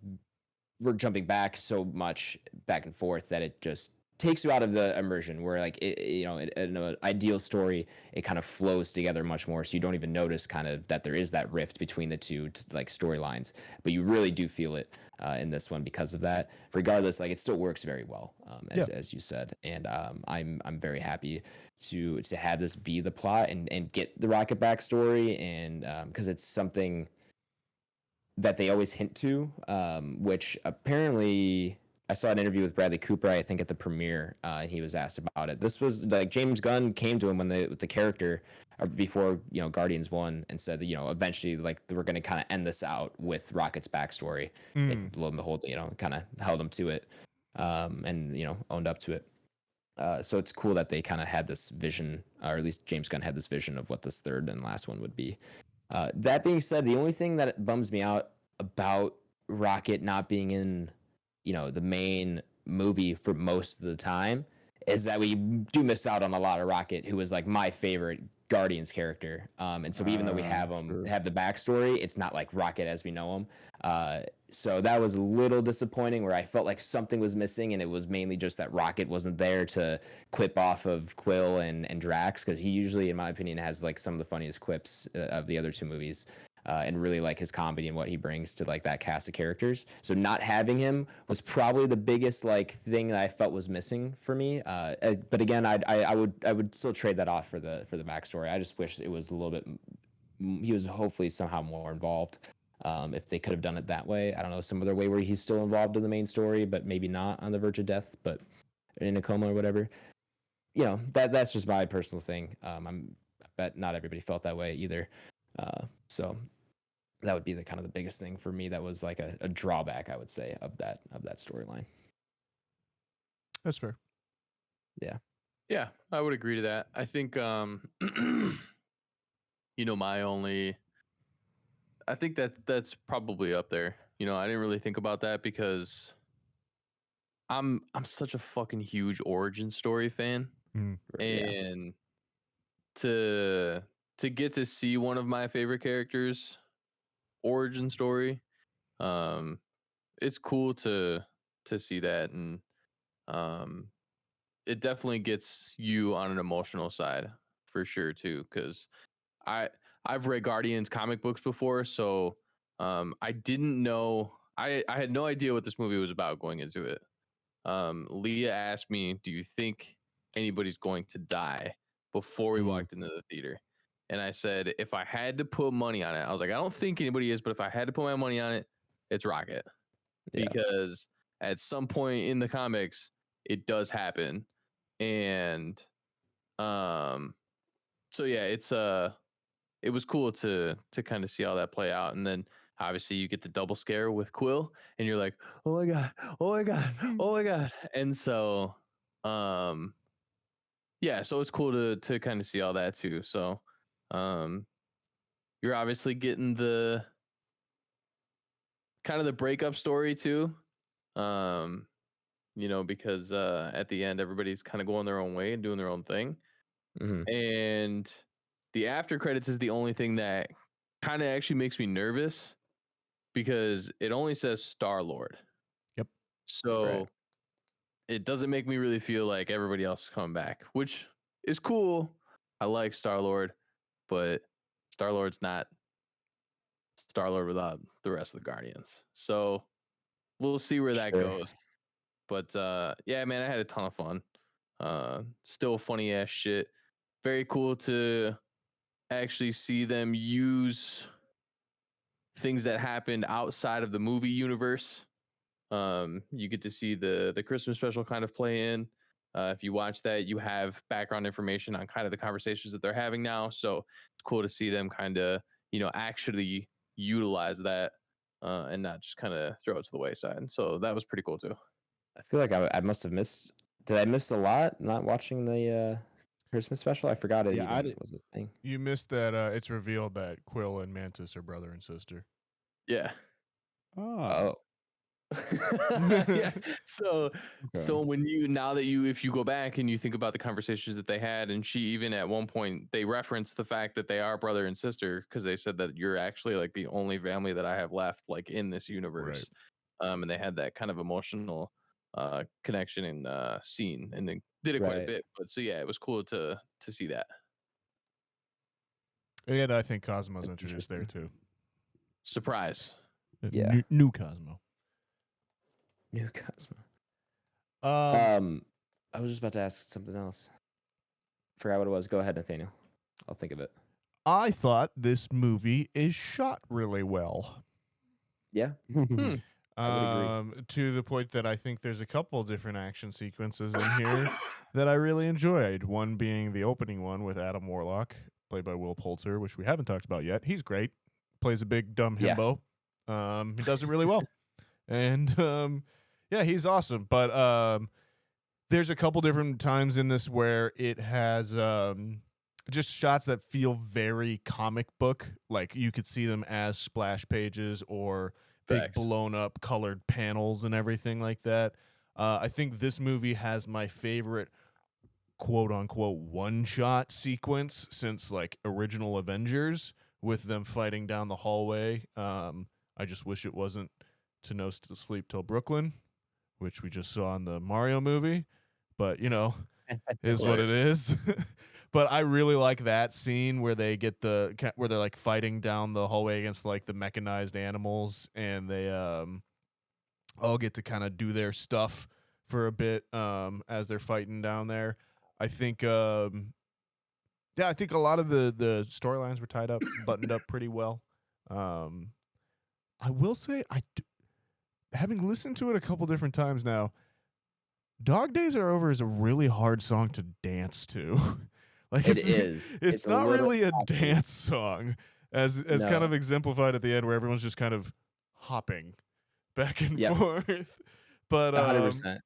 we're jumping back so much back and forth that it just takes you out of the immersion, where like in an ideal story, it kind of flows together much more, so you don't even notice kind of that there is that rift between the two like storylines, but you really do feel it in this one because of that. Regardless, like, it still works very well, as you said, and I'm very happy to have this be the plot and get the Rocket backstory, and because it's something that they always hint to, which apparently I saw an interview with Bradley Cooper, I think, at the premiere, and he was asked about it. This was like James Gunn came to him with the character before Guardians 1 and said that eventually, like, we're going to kind of end this out with Rocket's backstory. And lo and behold, kind of held him to it, and owned up to it. So it's cool that they kind of had this vision, or at least James Gunn had this vision of what this third and last one would be. That being said, the only thing that bums me out about Rocket not being in the main movie for most of the time is that we do miss out on a lot of Rocket, who is like my favorite Guardians character. And so even though we have the backstory, it's not like Rocket as we know him. So that was a little disappointing, where I felt like something was missing, and it was mainly just that Rocket wasn't there to quip off of Quill and Drax, because he usually, in my opinion, has like some of the funniest quips of the other two movies. And really like his comedy and what he brings to like that cast of characters. So not having him was probably the biggest like thing that I felt was missing for me. But again, I would still trade that off for the backstory. I just wish it was a little bit he was hopefully somehow more involved. If they could have done it that way, I don't know, some other way where he's still involved in the main story, but maybe not on the verge of death, but in a coma or whatever. You know, that's just my personal thing. I bet not everybody felt that way either. So that would be the kind of the biggest thing for me. That was like a drawback, I would say, of that storyline. That's fair. Yeah, I would agree to that. I think I think that's probably up there. I didn't really think about that because I'm such a fucking huge origin story fan. And to get to see one of my favorite characters origin story, it's cool to see that, and it definitely gets you on an emotional side for sure too, because I've read Guardians comic books before, so I didn't know, I had no idea what this movie was about going into it. Leah asked me, do you think anybody's going to die, before we walked into the theater? And I said, if I had to put money on it, I was like, I don't think anybody is, but if I had to put my money on it, it's Rocket. Because at some point in the comics, it does happen. And so yeah, it was cool to kind of see all that play out. And then obviously you get the double scare with Quill, and you're like, oh my god, oh my god, oh my god. And so yeah, so it's cool to kind of see all that too. So you're obviously getting the kind of the breakup story too. Because at the end everybody's kind of going their own way and doing their own thing. And the after credits is the only thing that kind of actually makes me nervous, because it only says Star-Lord. Yep. So it doesn't make me really feel like everybody else is coming back, which is cool. I like Star-Lord, but Star-Lord's not Star-Lord without the rest of the Guardians. So we'll see where that goes. But yeah, man, I had a ton of fun. Still funny ass shit. Very cool to actually see them use things that happened outside of the movie universe. You get to see the Christmas special kind of play in. If you watch that, you have background information on kind of the conversations that they're having now. So it's cool to see them kind of, actually utilize that and not just kind of throw it to the wayside. So that was pretty cool too. I feel like I must have missed. Did I miss a lot not watching the Christmas special? I forgot it even was a thing. You missed that it's revealed that Quill and Mantis are brother and sister. Yeah. Oh. Yeah. So when if you go back and you think about the conversations that they had, and she even at one point they referenced the fact that they are brother and sister, because they said that you're actually like the only family that I have left like in this universe. Right. And they had that kind of emotional connection and scene, and they did it quite a bit. But so yeah, it was cool to see that. And I think Cosmo's introduced there too. Surprise. Yeah. New Cosmo. New Cosmo. I was just about to ask something else. Forgot what it was. Go ahead, Nathaniel. I'll think of it. I thought this movie is shot really well. Yeah. To the point that I think there's a couple different action sequences in here that I really enjoyed. One being the opening one with Adam Warlock, played by Will Poulter, which we haven't talked about yet. He's great. Plays a big dumb himbo. He does it really well. And yeah, he's awesome. But there's a couple different times in this where it has just shots that feel very comic book. Like you could see them as splash pages or big blown up colored panels and everything like that. I think this movie has my favorite quote unquote one shot sequence since like original Avengers, with them fighting down the hallway. I just wish it wasn't To No Sleep Till Brooklyn, which we just saw in the Mario movie, but is what it is. But I really like that scene where they get where they're like fighting down the hallway against like the mechanized animals, and they all get to kind of do their stuff for a bit as they're fighting down there. I think Yeah, I think a lot of the storylines were tied up, buttoned up pretty well. I will say, having listened to it a couple different times now, Dog Days Are Over is a really hard song to dance to. Like It is. It's a not little really a choppy. dance song, as kind No. of exemplified at the end, where everyone's just kind of hopping back and Yep. forth. But 100%.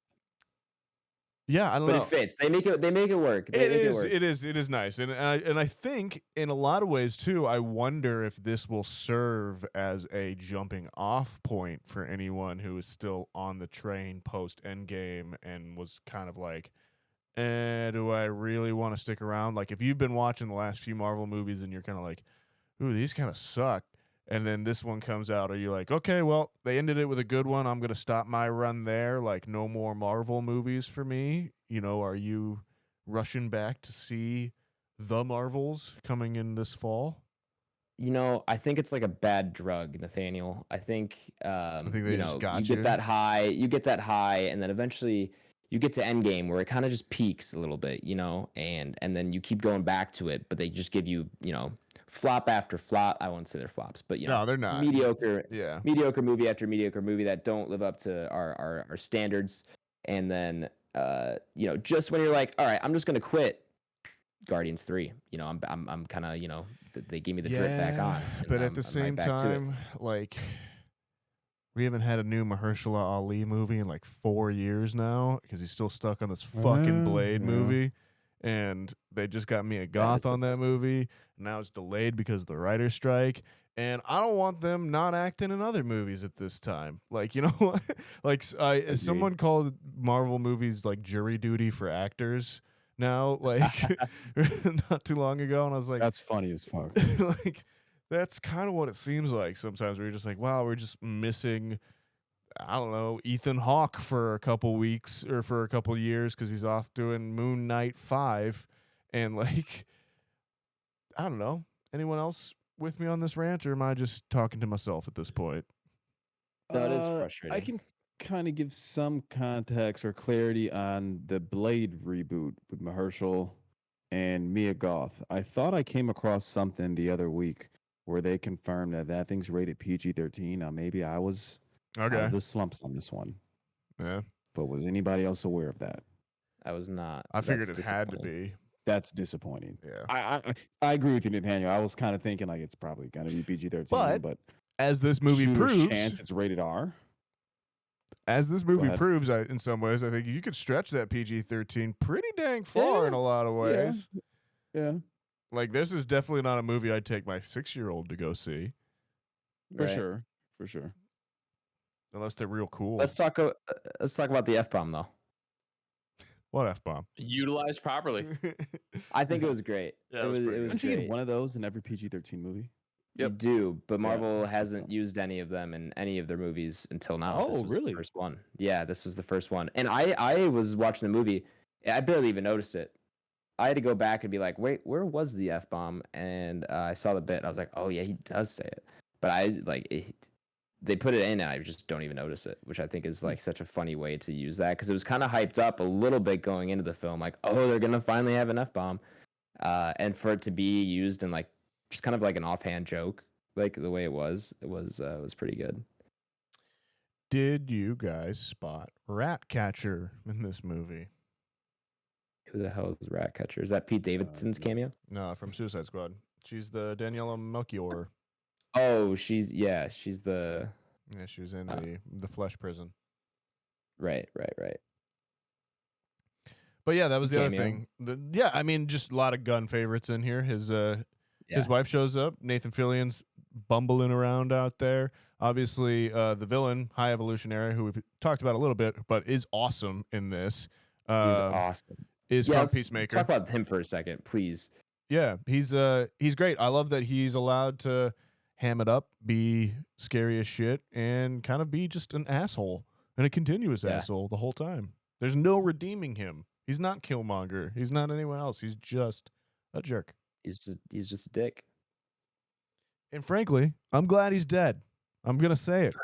yeah, I don't But know. it fits. They make it work. They make it work. It is nice, and I think in a lot of ways too. I wonder if this will serve as a jumping off point for anyone who is still on the train post Endgame and was kind of like, do I really want to stick around? Like, if you've been watching the last few Marvel movies and you're kind of like, ooh, these kind of suck, and then this one comes out, are you like, okay, well, they ended it with a good one, I'm gonna stop my run there, like, no more Marvel movies for me? You know, are you rushing back to see the Marvels coming in this fall? You know, I think it's like a bad drug, Nathaniel. I think think they you just know, got you you. get that high, and then eventually you get to Endgame where it kind of just peaks a little bit, you know, and then you keep going back to it, but they just give you, you know, flop after flop. I won't say they're flops, but you know, No, they're not. mediocre Yeah. mediocre movie after mediocre movie that don't live up to our standards. And then you know, just when you're like, all right, I'm just gonna quit, Guardians 3. You know, I'm kind of, you know, they gave me the drip back on. and But at the I'm right same back to it. time, like, we haven't had a new Mahershala Ali movie in like 4 years now because he's still stuck on this fucking Blade Yeah. movie. And they just got Mia Goth on that movie. Now it's delayed because of the writer's strike. And I don't want them not acting in other movies at this time. Like, you know, like someone called Marvel movies like jury duty for actors now, like not too long ago. And I was like, That's funny as fuck. like, that's kind of what it seems like sometimes. We're just like, wow, we're just missing, I don't know, Ethan Hawke for a couple weeks or for a couple years because he's off doing Moon Knight 5. And like, I don't know. Anyone else with me on this rant, or am I just talking to myself at this point? No, it is I frustrating. can kind of give some context or clarity on the Blade reboot with Mahershala and Mia Goth. I thought I came across something the other week where they confirmed that thing's rated PG-13. Now, maybe I was out Okay. of the slumps on this one, Yeah. but was anybody else aware of that? I was not. I figured That's it had to disappointing. be. That's disappointing. Yeah. I agree with you, Nathaniel. I was kind of thinking like it's probably gonna be PG-13, but As this movie shooter's proves, chance it's rated R. as this movie ahead. proves, in some ways, I think you could stretch that PG-13 pretty dang far in a lot of ways. Yeah, Like, this is definitely not a movie I'd take my 6-year-old to go see, for Right. sure, for sure. unless they're real cool. Let's talk about the F-bomb though. What F-bomb? Utilized properly. I think it was great. Yeah, it was pretty good. Don't you get great. one of those in every PG-13 movie? You Yep. do, but Yeah, Marvel that's hasn't fun. used any of them in any of their movies until now. This Oh, was really? The first one. Yeah, this was the first one. And I was watching the movie. I barely even noticed it. I had to go back and be like, wait, where was the F-bomb? And I saw the bit. I was like, oh, yeah, he does say it. But they put it in and I just don't even notice it, which I think is like such a funny way to use that because it was kind of hyped up a little bit going into the film. Like, oh, they're going to finally have an F-bomb. And for it to be used in like just kind of like an offhand joke, like the way it was pretty good. Did you guys spot Ratcatcher in this movie? Who the hell is Ratcatcher? Is that Pete Davidson's no. cameo? No, from Suicide Squad. She's the Daniela Melchior. Oh, she's the Yeah, she was in the Flesh prison. right. But yeah, that was the Cameo. other thing. I mean, just a lot of gun favorites in here. His wife shows up. Nathan Fillion's bumbling around out there. Obviously, the villain, High Evolutionary, who we've talked about a little bit, but is awesome in this. He's awesome. Is Yeah, from let's Peacemaker. talk about him for a second, please. Yeah, he's great. I love that he's allowed to ham it up, be scary as shit, and kind of be just an asshole and a continuous asshole the whole time. There's no redeeming him. He's not Killmonger. He's not anyone else. He's just a jerk. He's just a dick. And frankly, I'm glad he's dead. I'm gonna say it.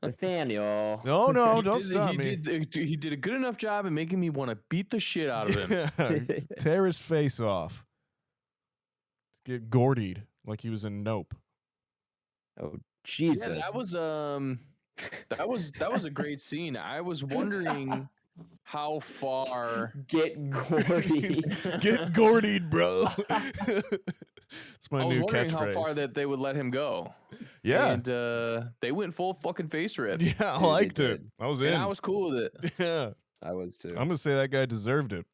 Nathaniel. No, no, He don't did- stop he me. he did a good enough job at making me want to beat the shit out of him. Yeah, tear his face off. Get gordied like he was in Nope. Oh Jesus! Yeah, that was a great scene. I was wondering how far Get Gordy. Get gordied, bro. It's my I was new wondering how catchphrase. far that they would let him go. Yeah, And they went full fucking face rip. yeah, I Dude, they liked it. did. I was in. And I was cool with it. Yeah, I was too. I'm gonna say that guy deserved it.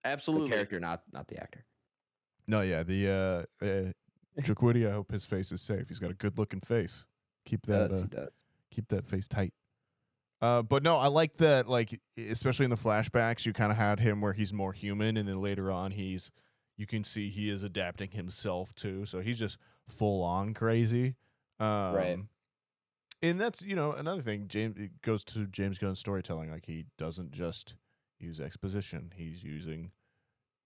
The Absolutely. character, not the actor. No, yeah, the Jaquidi, I hope his face is safe. He's got a good looking face. Keep He that does. keep that face tight. But no, I like that, like, especially in the flashbacks, you kind of had him where he's more human, and then later on you can see he is adapting himself too. So he's just full on crazy. Right. And that's, another thing, it goes to James Gunn's storytelling. Like, he doesn't just use exposition. He's using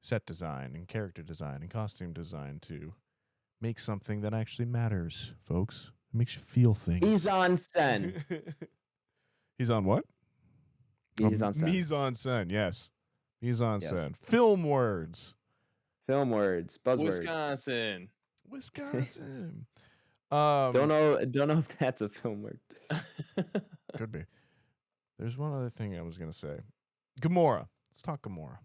set design and character design and costume design to make something that actually matters, folks. It makes you feel things. He's on Sen. He's on what? He's on Sen. Mise en scène, yes. Mise en Yes. scène. Film words. Film words, buzzwords. Wisconsin. Don't know if that's a film word. Could be. There's one other thing I was gonna say. Gamora. Let's talk Gamora.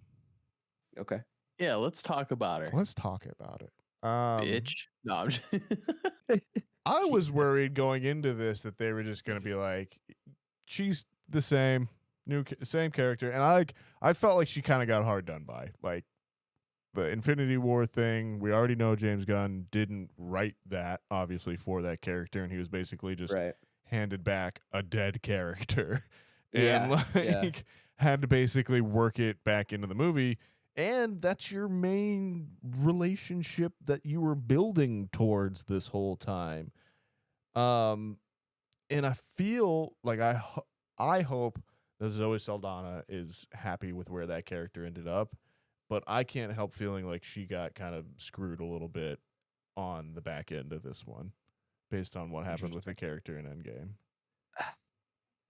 Okay. Yeah, let's talk about her. Let's talk about it. Bitch. No, I'm just I was Jesus. worried going into this that they were just gonna be like, she's the same, same character, and I felt like she kind of got hard done by. Like, the Infinity War thing, we already know James Gunn didn't write that, obviously, for that character, and he was basically just Right. handed back a dead character Yeah, and yeah. had to basically work it back into the movie. And that's your main relationship that you were building towards this whole time. And I feel like I hope that Zoe Saldana is happy with where that character ended up, but I can't help feeling like she got kind of screwed a little bit on the back end of this one based on what happened with the character in Endgame.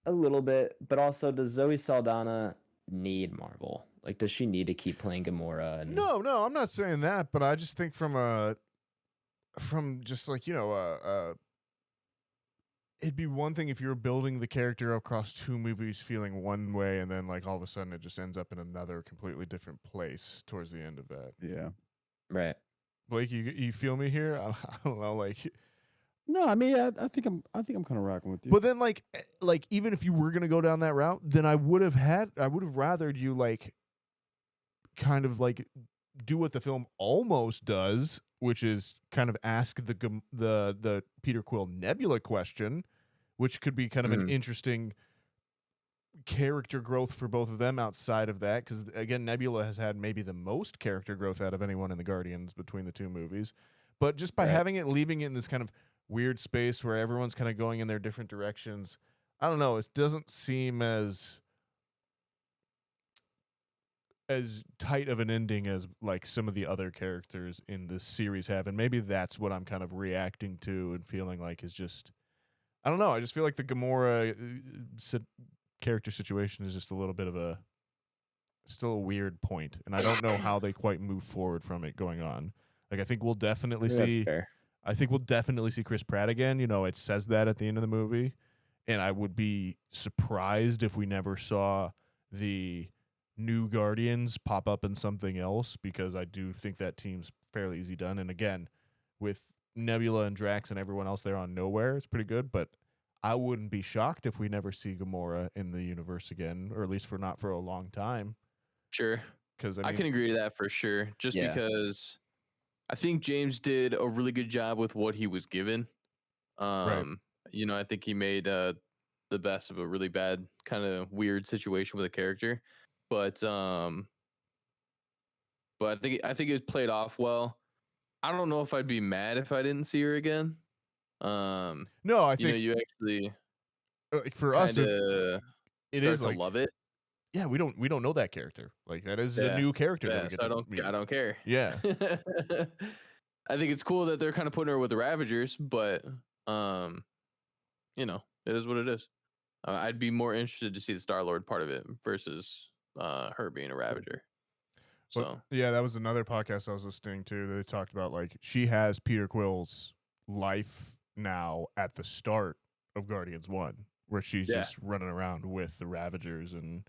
A little bit, but also, does Zoe Saldana need Marvel? Like, does she need to keep playing Gamora? And... No, I'm not saying that, but I just think from just like, it'd be one thing if you were building the character across two movies feeling one way, and then like all of a sudden it just ends up in another completely different place towards the end of that. Yeah. Right. Blake, you feel me here? I don't know, like. No, I mean, I think I'm kind of rocking with you. But then, like even if you were gonna go down that route, then I would have rathered you like kind of like do what the film almost does, which is kind of ask the Peter Quill Nebula question, which could be kind of an interesting character growth for both of them outside of that, because again, Nebula has had maybe the most character growth out of anyone in the Guardians between the two movies. But just by leaving it in this kind of weird space where everyone's kind of going in their different directions, I don't know, it doesn't seem as tight of an ending as like some of the other characters in this series have, and maybe that's what I'm kind of reacting to and feeling like is just, I don't know, I just feel like the Gamora character situation is just a little bit of still a weird point, and I don't know how they quite move forward from it going on. Like, I think we'll definitely see Chris Pratt again. It says that at the end of the movie, and I would be surprised if we never saw the new Guardians pop up in something else, because I do think that team's fairly easy done. And again, with Nebula and Drax and everyone else there on Nowhere, it's pretty good, but I wouldn't be shocked if we never see Gamora in the universe again, or at least not for a long time. Sure. Because I can agree to that for sure. Just because I think James did a really good job with what he was given. Right. I think he made the best of a really bad kind of weird situation with a character. But I think it was played off well. I don't know if I'd be mad if I didn't see her again. No, I think you actually like for us it is like love it. Yeah, we don't know that character. Like, that is a new character that we get so to meet. I don't care. Yeah. I think it's cool that they're kind of putting her with the Ravagers, but it is what it is. I'd be more interested to see the Star-Lord part of it versus her being a Ravager. So But, yeah, that was another podcast I was listening to. They talked about like she has Peter Quill's life now at the start of Guardians 1, where she's just running around with the Ravagers and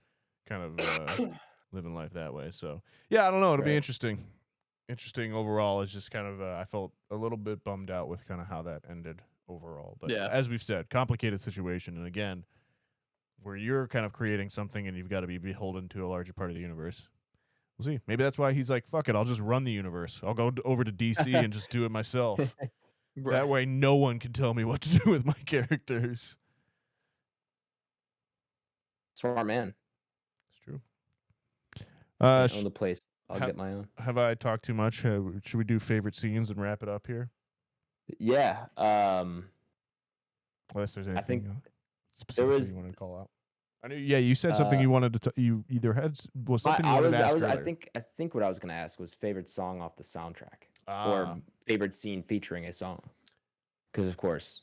kind of living life that way. So yeah, I don't know. It'll be interesting. Interesting overall. It's just kind of I felt a little bit bummed out with kind of how that ended overall. But as we've said, complicated situation, and again, where you're kind of creating something and you've got to be beholden to a larger part of the universe. We'll see. Maybe that's why he's like, fuck it, I'll just run the universe. I'll go over to DC and just do it myself. That way no one can tell me what to do with my characters. Smart man. It's true. Own the place. I'll get my own. Have I talked too much? Should we do favorite scenes and wrap it up here? Yeah. Unless there's anything specific you wanted to call out. I knew. Yeah, you said something you wanted to. You either had something you wanted to ask earlier. I think what I was going to ask was favorite song off the soundtrack or favorite scene featuring a song, because of course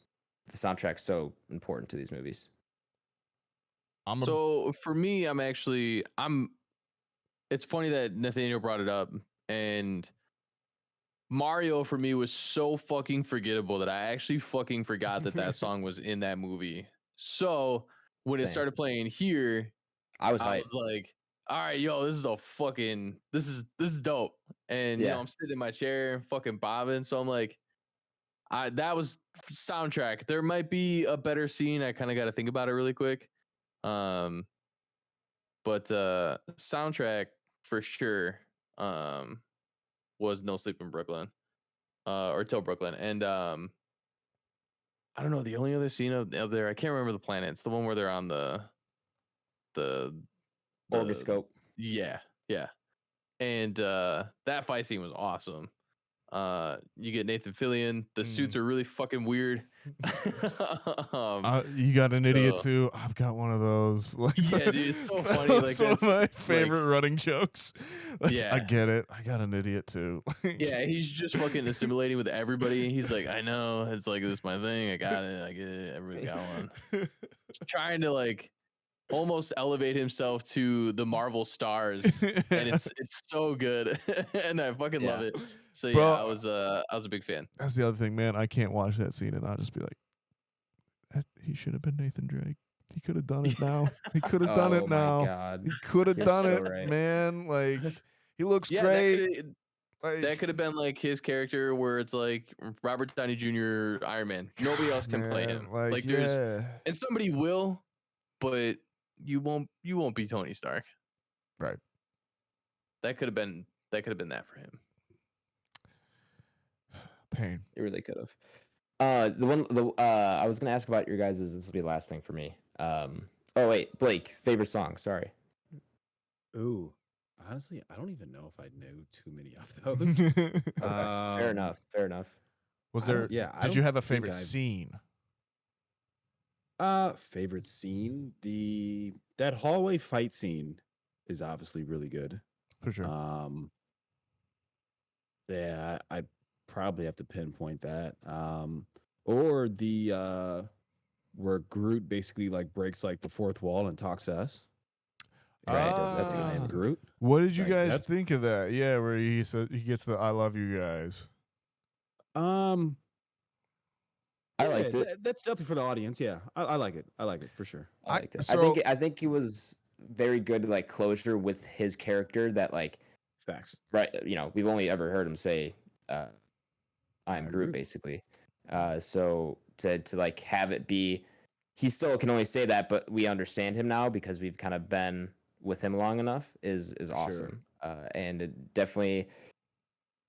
the soundtrack's so important to these movies. So for me, it's funny that Nathaniel brought it up, and Mario for me was so fucking forgettable that I actually fucking forgot that song was in that movie. So when it started playing here, I was like, all right, yo, this is dope. And I'm sitting in my chair fucking bobbing. So I'm like, that was soundtrack. There might be a better scene. I kind of got to think about it really quick. But soundtrack for sure was No Sleep in Brooklyn or Till Brooklyn. And I don't know, the only other scene of there, I can't remember the planet. It's the one where they're on the Orgoscope. Yeah. And that fight scene was awesome. You get Nathan Fillion. The suits are really fucking weird. You got an idiot too. I've got one of those. Yeah, dude, it's so funny. That's one of my favorite running jokes. I get it. I got an idiot too. Yeah, he's just fucking assimilating with everybody. He's like, I know. It's like, this is my thing. I got it. I get it. Everybody got one. Trying to like almost elevate himself to the Marvel stars, and it's so good, and I fucking love it. So bro, I was a big fan. That's the other thing, man. I can't watch that scene and I'll just be like, he should have been Nathan Drake. He could have done it now. He could have done it now. God. He could have done it, man. Like, he looks great. That could have been like his character, where it's like Robert Downey Jr. Iron Man. Nobody else can play him. Like there's, and somebody will, but you won't be Tony Stark. Right. That could have been that for him. Pain. It really could have. I was gonna ask about your guys'. This will be the last thing for me. Oh wait, Blake, favorite song. Sorry. Ooh, honestly, I don't even know if I know too many of those. Fair enough. Was there? Yeah. Did you have a favorite scene? Favorite scene? That hallway fight scene is obviously really good. For sure. Yeah, I'd probably have to pinpoint that. Or the where Groot basically like breaks like the fourth wall and talks to us. Right, that's Groot. What did you guys think of that? Yeah, where he said he gets the "I love you guys." I liked it. That's definitely for the audience. Yeah, I like it. I like it for sure. I think he was very good, like closure with his character. That like facts. Right. You know, we've only ever heard him say, "I'm Groot," basically. So to like have it be, he still can only say that, but we understand him now because we've kind of been with him long enough. Is awesome. Sure. And it definitely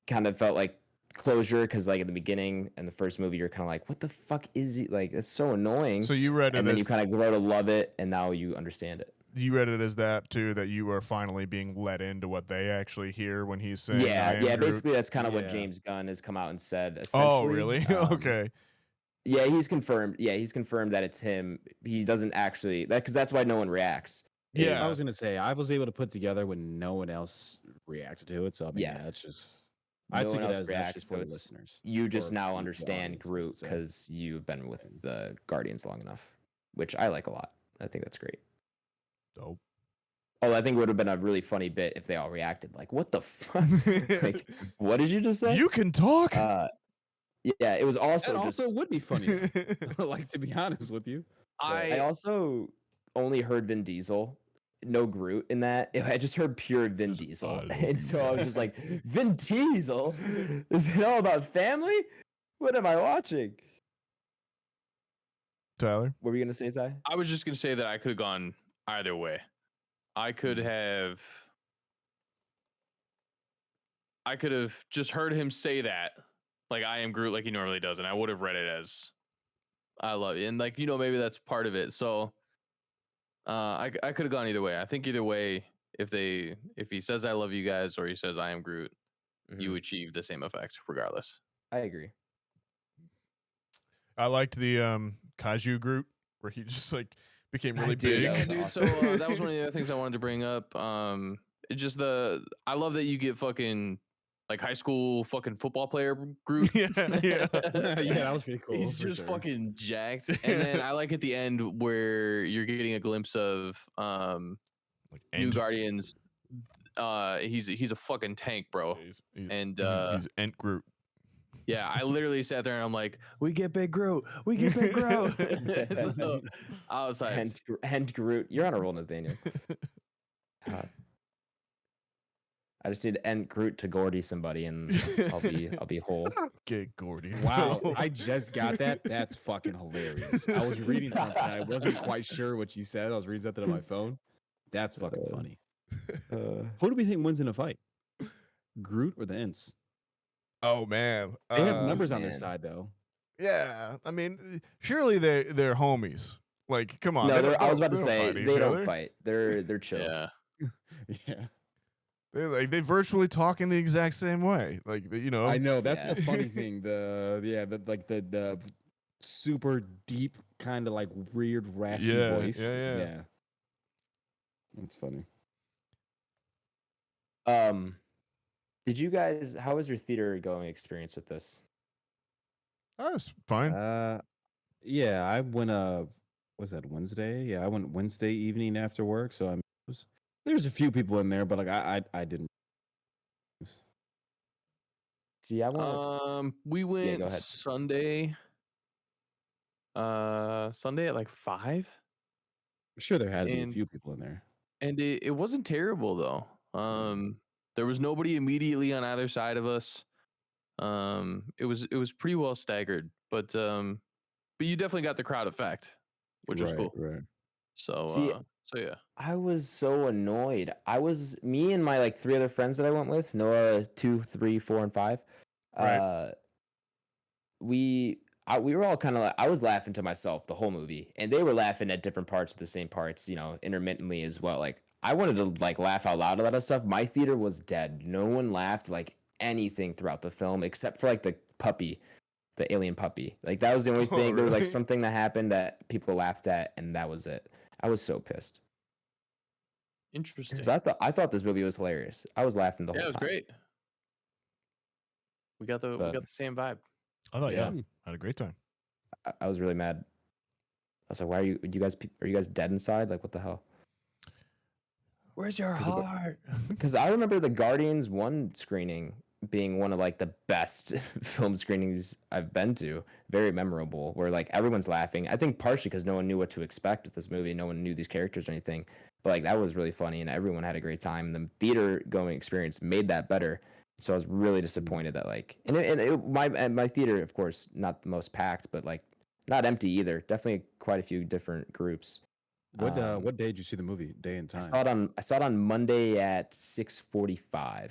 kind of felt like closure, because like at the beginning and the first movie you're kind of like, what the fuck is he, like, it's so annoying. So you read it, and then you kind of grow to love it, and now you understand it. You read it as that too, that you are finally being let into what they actually hear when he's saying, Groot. Basically that's kind of what James Gunn has come out and said, essentially. Oh really? Okay. Yeah, he's confirmed that it's him. He doesn't actually, because that's why no one reacts. Yeah, I was gonna say, I was able to put together when no one else reacted to it, so I mean, that's just I no took one it else as that's reacts, just so for the it's listeners. you just or now the understand audience, I should Groot say. because you've been with Yeah. the Guardians long enough, which I like a lot. I think that's great. Dope. Oh, I think it would have been a really funny bit if they all reacted like, "What the fuck? Like, what did you just say?" You can talk. Yeah, it was also That also just. would be funny. Like, to be honest with you, I also only heard Vin Diesel, no Groot in that. I just heard pure Vin Just, Diesel, "I love and you so I was guys." just like, Vin Diesel? Is it all about family? What am I watching? Tyler. What were you gonna say, Ty? I was just gonna say that I could have gone either way. I could have just heard him say that, like I am Groot, like he normally does, and I would have read it as I love you, and like maybe that's part of it. So I could have gone either way. I think either way, if he says I love you guys or he says I am Groot, you achieve the same effect regardless. I agree. I liked the Kaiju Groot where he just like became really Dude, big. that was Dude, awesome. so that was one of the other things I wanted to bring up. It's just I love that you get fucking like high school fucking football player Groot. yeah. yeah, that was pretty cool. He's for just sure. fucking jacked. And then I like at the end where you're getting a glimpse of Like New Ent. Guardians. He's a fucking tank, bro. He's Ent Groot. Yeah, I literally sat there and I'm like, we get Big Groot. We get Big Groot. So I was like, Hent Groot. You're on a roll, Nathaniel. I just need to end Groot to Gordy somebody, and I'll be whole. Get Gordy. Wow, I just got that. That's fucking hilarious. I was reading something. I wasn't quite sure what you said. I was reading something on my phone. That's fucking funny. Who do we think wins in a fight? Groot or the Ents? Oh man. They have numbers on their man. side though. Yeah. I mean, surely they're homies. Like, come on. No, I was about to they don't say fight each they don't other. fight. They're chill. yeah. Yeah, They virtually talk in the exact same way. Like, I know. That's Yeah. the funny thing. The super deep kind of like weird raspy voice. Yeah. That's funny. Did you guys? How was your theater going experience with this? That was fine. Yeah, I went. Was that Wednesday? Yeah, I went Wednesday evening after work. So there's a few people in there, but like I didn't. See, I want. We went go ahead. Sunday. Sunday at like 5. I'm sure there had to be a And- few people in there. And it wasn't terrible though. There was nobody immediately on either side of us. It was pretty well staggered, but you definitely got the crowd effect, which was cool. Right. So See, so yeah. I was so annoyed. Me and my like 3 other friends that I went with, Noah, 2, 3, 4, and 5. Right. We were all kind of like, I was laughing to myself the whole movie, and they were laughing at different parts of the same parts, intermittently as well. Like I wanted to like laugh out loud at a lot of stuff. My theater was dead. No one laughed like anything throughout the film except for like the puppy, the alien puppy. Like that was the only Oh, thing. There was like really? something that happened that people laughed at, and that was it. I was so pissed. Interesting. Because I thought this movie was hilarious. I was laughing the Yeah, whole it was time. great. We got the same vibe. I thought, yeah, Yeah. had a great time. I was really mad. I was like, "Why are you guys dead inside? Like, what the hell?" Where's your 'Cause of- heart? Because I remember the Guardians 1 screening being one of like the best film screenings I've been to. Very memorable, where like everyone's laughing. I think partially because no one knew what to expect with this movie. No one knew these characters or anything. But like that was really funny, and everyone had a great time. The theater going experience made that better. So I was really disappointed that like, my theater, of course, not the most packed, but like not empty either. Definitely quite a few different groups. What day did you see the movie? Day and time. I saw it on Monday at 6:45.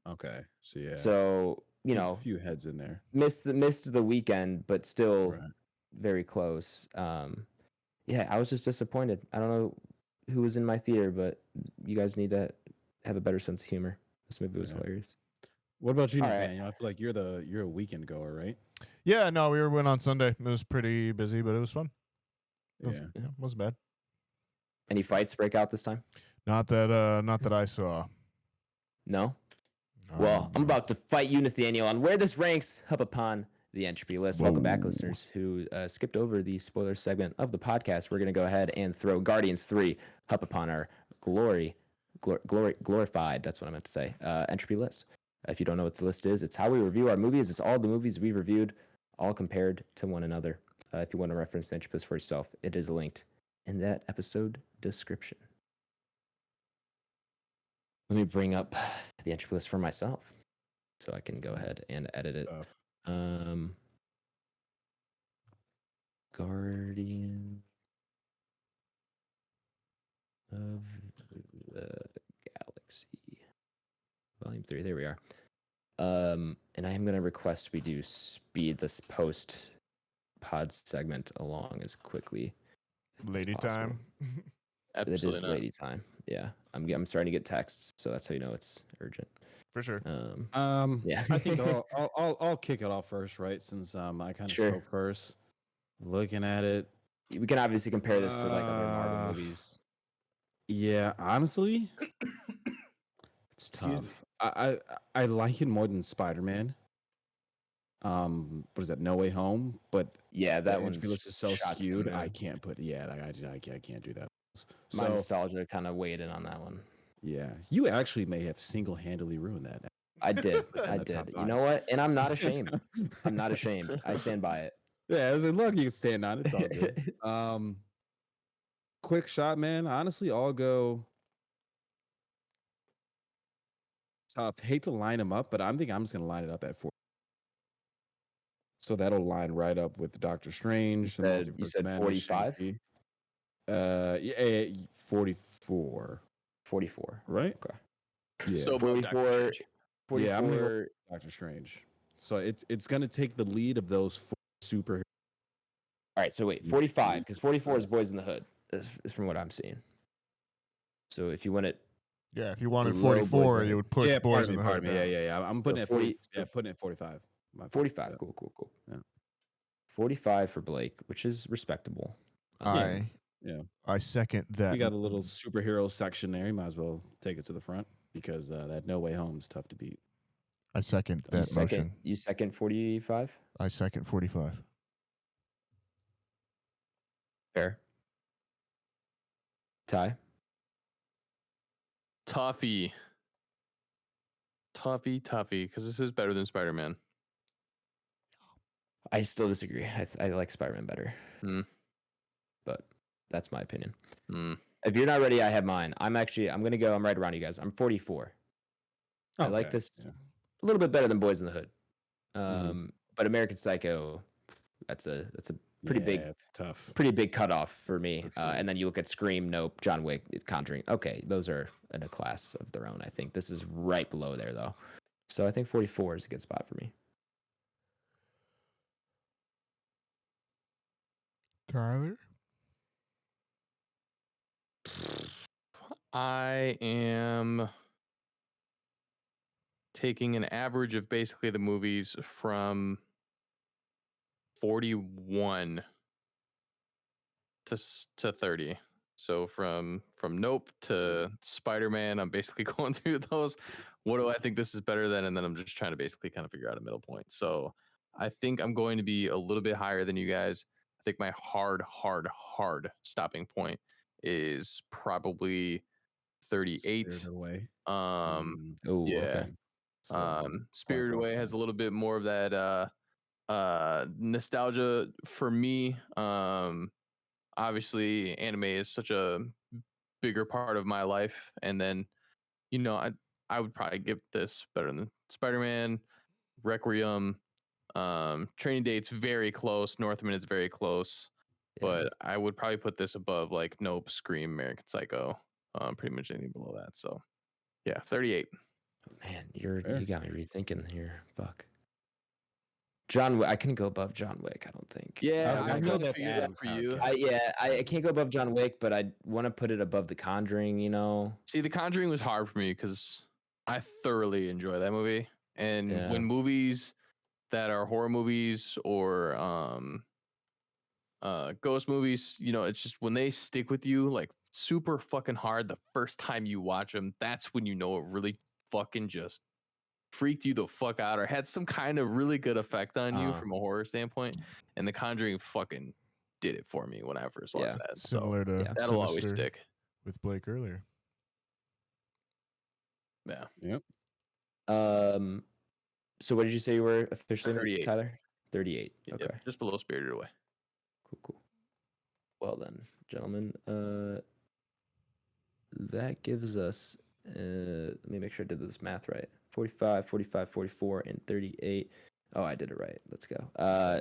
Okay, so yeah. So a few heads in there. missed the weekend, but still Right. very close. Yeah, I was just disappointed. I don't know who was in my theater, but you guys need to have a better sense of humor. This movie was Yeah. hilarious. What about you, All right. Nathaniel? I feel like you're a weekend goer, right? Yeah, no, we went on Sunday. It was pretty busy, but it was fun. Yeah. Wasn't bad. Any fights break out this time? Not that I saw. No. Well, I'm about to fight you, Nathaniel, on where this ranks up upon the Entropy list. Welcome back, Whoa. listeners who skipped over the spoiler segment of the podcast. We're going to go ahead and throw Guardians 3 up upon our glorified, that's what I meant to say, Entropy list. If you don't know what the list is, it's how we review our movies. It's all the movies we've reviewed, all compared to one another. If you want to reference the Entropy list for yourself, it is linked in that episode description. Let me bring up the Entropy list for myself so I can go ahead and edit it. Guardian of the Galaxy, Volume 3. There we are. And I am going to request we do speed this post pod segment along as quickly Lady as possible. time. Absolutely It is not. lady time. Yeah, I'm starting to get texts, so that's how you know it's urgent. For sure. Yeah. I think I'll kick it off first, right? Since I kind of Sure. spoke first. Looking at it, We can obviously compare this to like other Marvel movies. yeah, honestly, it's tough. I like it more than Spider-Man. What is that? No Way Home, but Yeah, that that one's one's is so shot to the skewed. moon. I can't put. Yeah, I can't do that. My So nostalgia kind of weighed in on that one. yeah, you actually may have single-handedly ruined that. I did. In I the top did. You five. know what? And I'm not ashamed. I'm not ashamed. I stand by it. Yeah, as in look, you can stand on it. It's all good. Quick shot, man. Honestly, I'll go tough. Hate to line them up, but I'm just gonna line it up at 4. So that'll line right up with Doctor Strange. You said 45? Yeah, 44. 44. Right? Okay. Yeah. So above Doctor 44. Strange. 44. Yeah, I'm gonna go Doctor Strange. So it's gonna take the lead of those 4 superheroes. All right, so wait, 45, because 44 is Boys in the Hood, is from what I'm seeing. So if you want it, Yeah, if you wanted Below Boys in 44, the you Hood. would push Boys in the pardon Hood me. down. Yeah. I'm putting it 40 40. Yeah, putting it 45. My fault. 45. Yeah. Cool. Yeah. 45 for Blake, which is respectable. I second that. We got a little superhero section there. You might as well take it to the front because that No Way Home's tough to beat. I second that motion. You second 45? I second 45. Fair. Ty? Toughy, because this is better than Spider-Man. I still disagree. I like Spider-Man better. Hmm. But that's my opinion. Hmm. If you're not ready, I have mine. I'm going to go. I'm right around you guys. I'm 44. I like Okay, this yeah. a little bit better than Boys in the Hood. Mhm. But American Psycho, that's a pretty big, It's tough. pretty big cutoff for me. For sure. And then you look at Scream, Nope, John Wick, Conjuring. Okay, those are in a class of their own. I think this is right below there though. So I think 44 is a good spot for me. Tyler? I am taking an average of basically the movies from 41 to 30. So from Nope to Spider-Man, I'm basically going through those. What do I think this is better than? And then I'm just trying to basically kind of figure out a middle point. So I think I'm going to be a little bit higher than you guys. I think my hard stopping point is probably 38. Spirited Away. Oh, Yeah. okay. So, Spirited Away has a little bit more of that nostalgia for me. Obviously anime is such a bigger part of my life, and then I would probably give this better than Spider-Man, Requiem, Training Day's very close, Northman is very close, but I would probably put this above like Nope, Scream, American Psycho, pretty much anything below that. So yeah, 38. Man, you got me rethinking here. Fuck. John Wick. I couldn't go above John Wick, I don't think. Yeah, I know that's figured Adam's for you. I can't go above John Wick, but I want to put it above The Conjuring, See, The Conjuring was hard for me because I thoroughly enjoy that movie. And when movies that are horror movies or ghost movies, it's just when they stick with you like super fucking hard the first time you watch them, that's when you know it really fucking just freaked you the fuck out or had some kind of really good effect on you Uh-huh. from a horror standpoint. And The Conjuring fucking did it for me when I first watched Yeah. that. Similar to yeah. That'll always Sinister stick. with Blake earlier. Yeah. Yep. So what did you say you were officially, 38. Tyler? 38. Yep, Okay. just below Spirited Away. Cool. Well then, gentlemen, that gives us, let me make sure I did this math right. 45, 45, 44, and 38. Oh, I did it right. Let's go.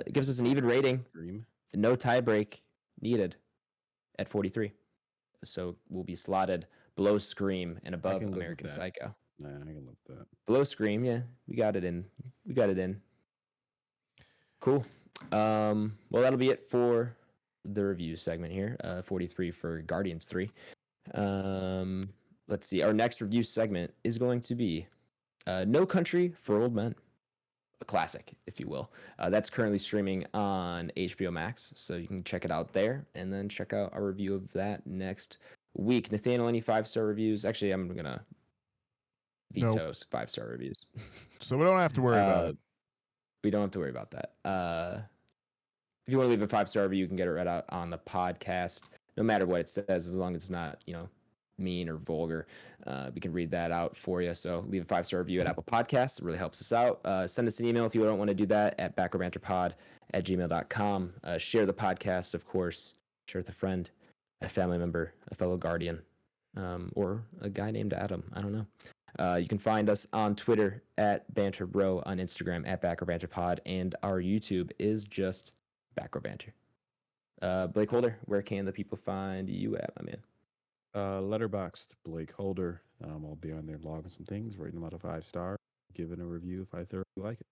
It gives us an even rating. Scream. No tie break needed at 43. So we'll be slotted below Scream and above can live with American that. Psycho. Nah, I can live with that. Below Scream, yeah. We got it in. Cool. Well, that'll be it for the review segment here. 43 for Guardians 3. Let's see. Our next review segment is going to be No Country for Old Men, a classic, if you will. That's currently streaming on HBO Max, so you can check it out there, and then check out our review of that next week. Nathaniel, any 5-star reviews? Actually, I'm gonna veto 5-star reviews. So we don't have to worry about it. We don't have to worry about that. If you want to leave a 5-star review, you can get it read out on the podcast, no matter what it says, as long as it's not, mean or vulgar. We can read that out for you. So leave a 5-star review at Apple Podcasts. It really helps us out. Send us an email if you don't want to do that at backrowbanterpod@gmail.com. Share the podcast, of course. Share with a friend, a family member, a fellow guardian, or a guy named Adam. I don't know. You can find us on Twitter at Banter Bro, on Instagram at Back Row Banter Pod, and our YouTube is just Back Row Banter. BlakeHolder, where can the people find you at, my man? Letterboxd, BlakeHolder. I'll be on there logging some things, rating them out of 5-star, giving a review if I thoroughly like it.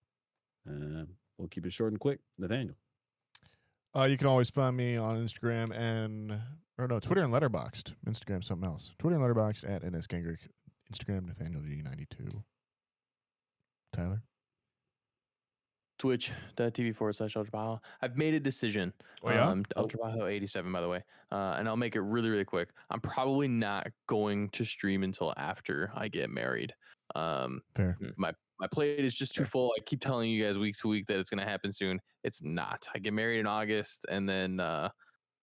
We'll keep it short and quick. Nathaniel. You can always find me on Instagram Twitter and Letterboxd. Instagram, something else. Twitter and Letterboxd at NSGangrick. Instagram, Nathaniel G92. Tyler? Twitch.tv/Ultra Bajo. I've made a decision. Oh, yeah? Ultra Bajo 87, by the way. And I'll make it really, really quick. I'm probably not going to stream until after I get married. Fair. My plate is just too full. I keep telling you guys week to week that it's going to happen soon. It's not. I get married in August, and then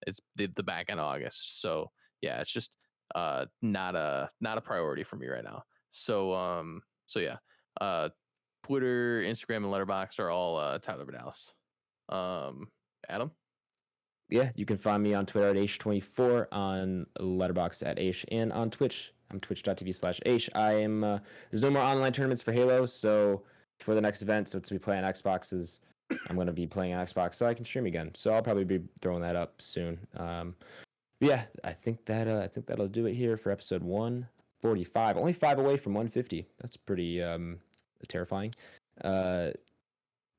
it's the back end of August. So yeah, it's just not a priority for me right now. So yeah. Twitter, Instagram, and Letterboxd are all Tyler Vidalis. Adam? Yeah, you can find me on Twitter at Aish24, on Letterboxd at Aish, and on Twitch. I'm twitch.tv/Aish. I am, there's no more online tournaments for Halo, so for the next event, since we play on Xboxes, I'm going to be playing on Xbox, so I can stream again. So I'll probably be throwing that up soon. Yeah, I think that'll do it here for episode 145. Only 5 away from 150. That's pretty terrifying.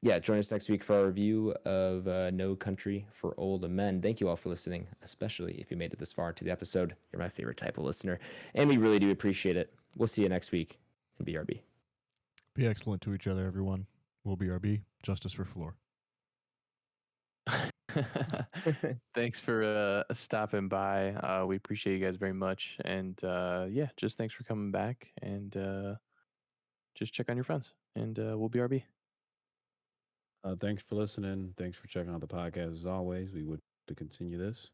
Yeah, join us next week for our review of No Country for Old Men. Thank you all for listening, especially if you made it this far into the episode. You're my favorite type of listener, and we really do appreciate it. We'll see you next week in BRB. Be excellent to each other, everyone. We'll BRB. Justice for Floor. Thanks for stopping by. We appreciate you guys very much. And yeah, just thanks for coming back. And just check on your friends. And we'll BRB. Thanks for listening. Thanks for checking out the podcast. As always, we would to continue this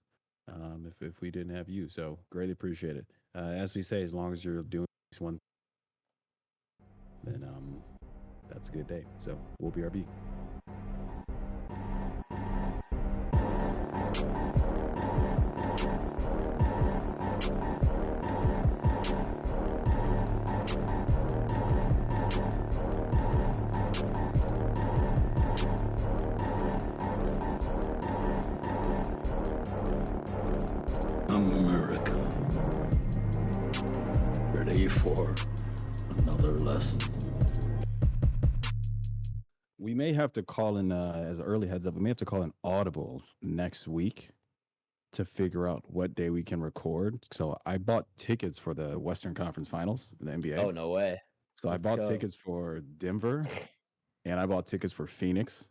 if we didn't have you. So greatly appreciate it. As we say, as long as you're doing this one, then that's a good day. So we'll BRB. America. Ready for another lesson. We may have to call in, as an early heads up, we may have to call an audible next week to figure out what day we can record. So I bought tickets for the Western Conference Finals, the NBA. Oh, no way. So I bought tickets for Denver and I bought tickets for Phoenix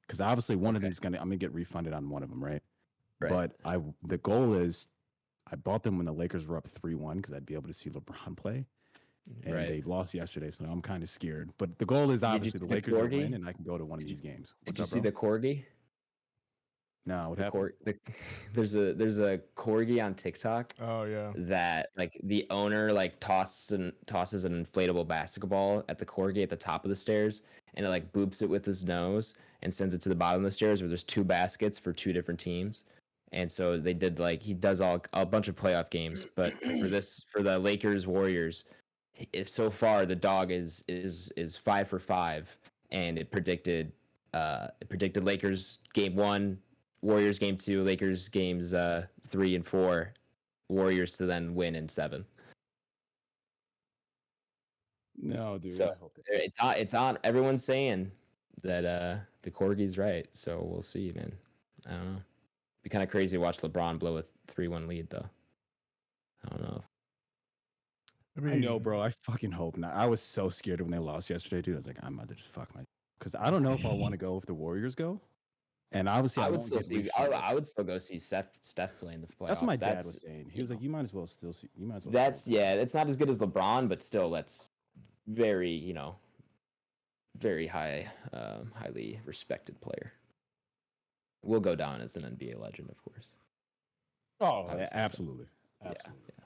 because obviously one of them is I'm gonna get refunded on one of them, right? But the goal is I bought them when the Lakers were up 3-1 because I'd be able to see LeBron play. and Right. they lost yesterday, so I'm kind of scared. But the goal is Did you obviously see the the Lakers will corgi? win, and I can go to one of these games. Did What's you up, see bro? the corgi? No, what The happened? there's a corgi on TikTok Oh yeah. that like the owner like tosses an inflatable basketball at the corgi at the top of the stairs, and it like boops it with his nose and sends it to the bottom of the stairs where there's 2 baskets for 2 different teams. And so they did like he does a bunch of playoff games, but for the Lakers Warriors, if so far the dog is 5 for 5, and it predicted Lakers game 1, Warriors game 2, Lakers games 3 and 4, Warriors to then win in 7. No, dude. So I hope it's on. Everyone's saying that the corgi's right. So we'll see, man. I don't know. Be kind of crazy to watch LeBron blow a 3-1 lead, though. I don't know. I know, bro. I fucking hope not. I was so scared when they lost yesterday, dude. I was like, I'm about to just fuck my. Because I don't know if I want to go if the Warriors go. And obviously, I would won't still get see. Reece I Shepard. would still go see Steph play in the playoffs. That's what my dad was saying. He was like, you might as well still see. You might as well. That's still go." yeah. It's not as good as LeBron, but still, that's very very highly respected player. Will go down as an NBA legend, of course. Oh, I would say so. absolutely. Yeah, Absolutely. yeah.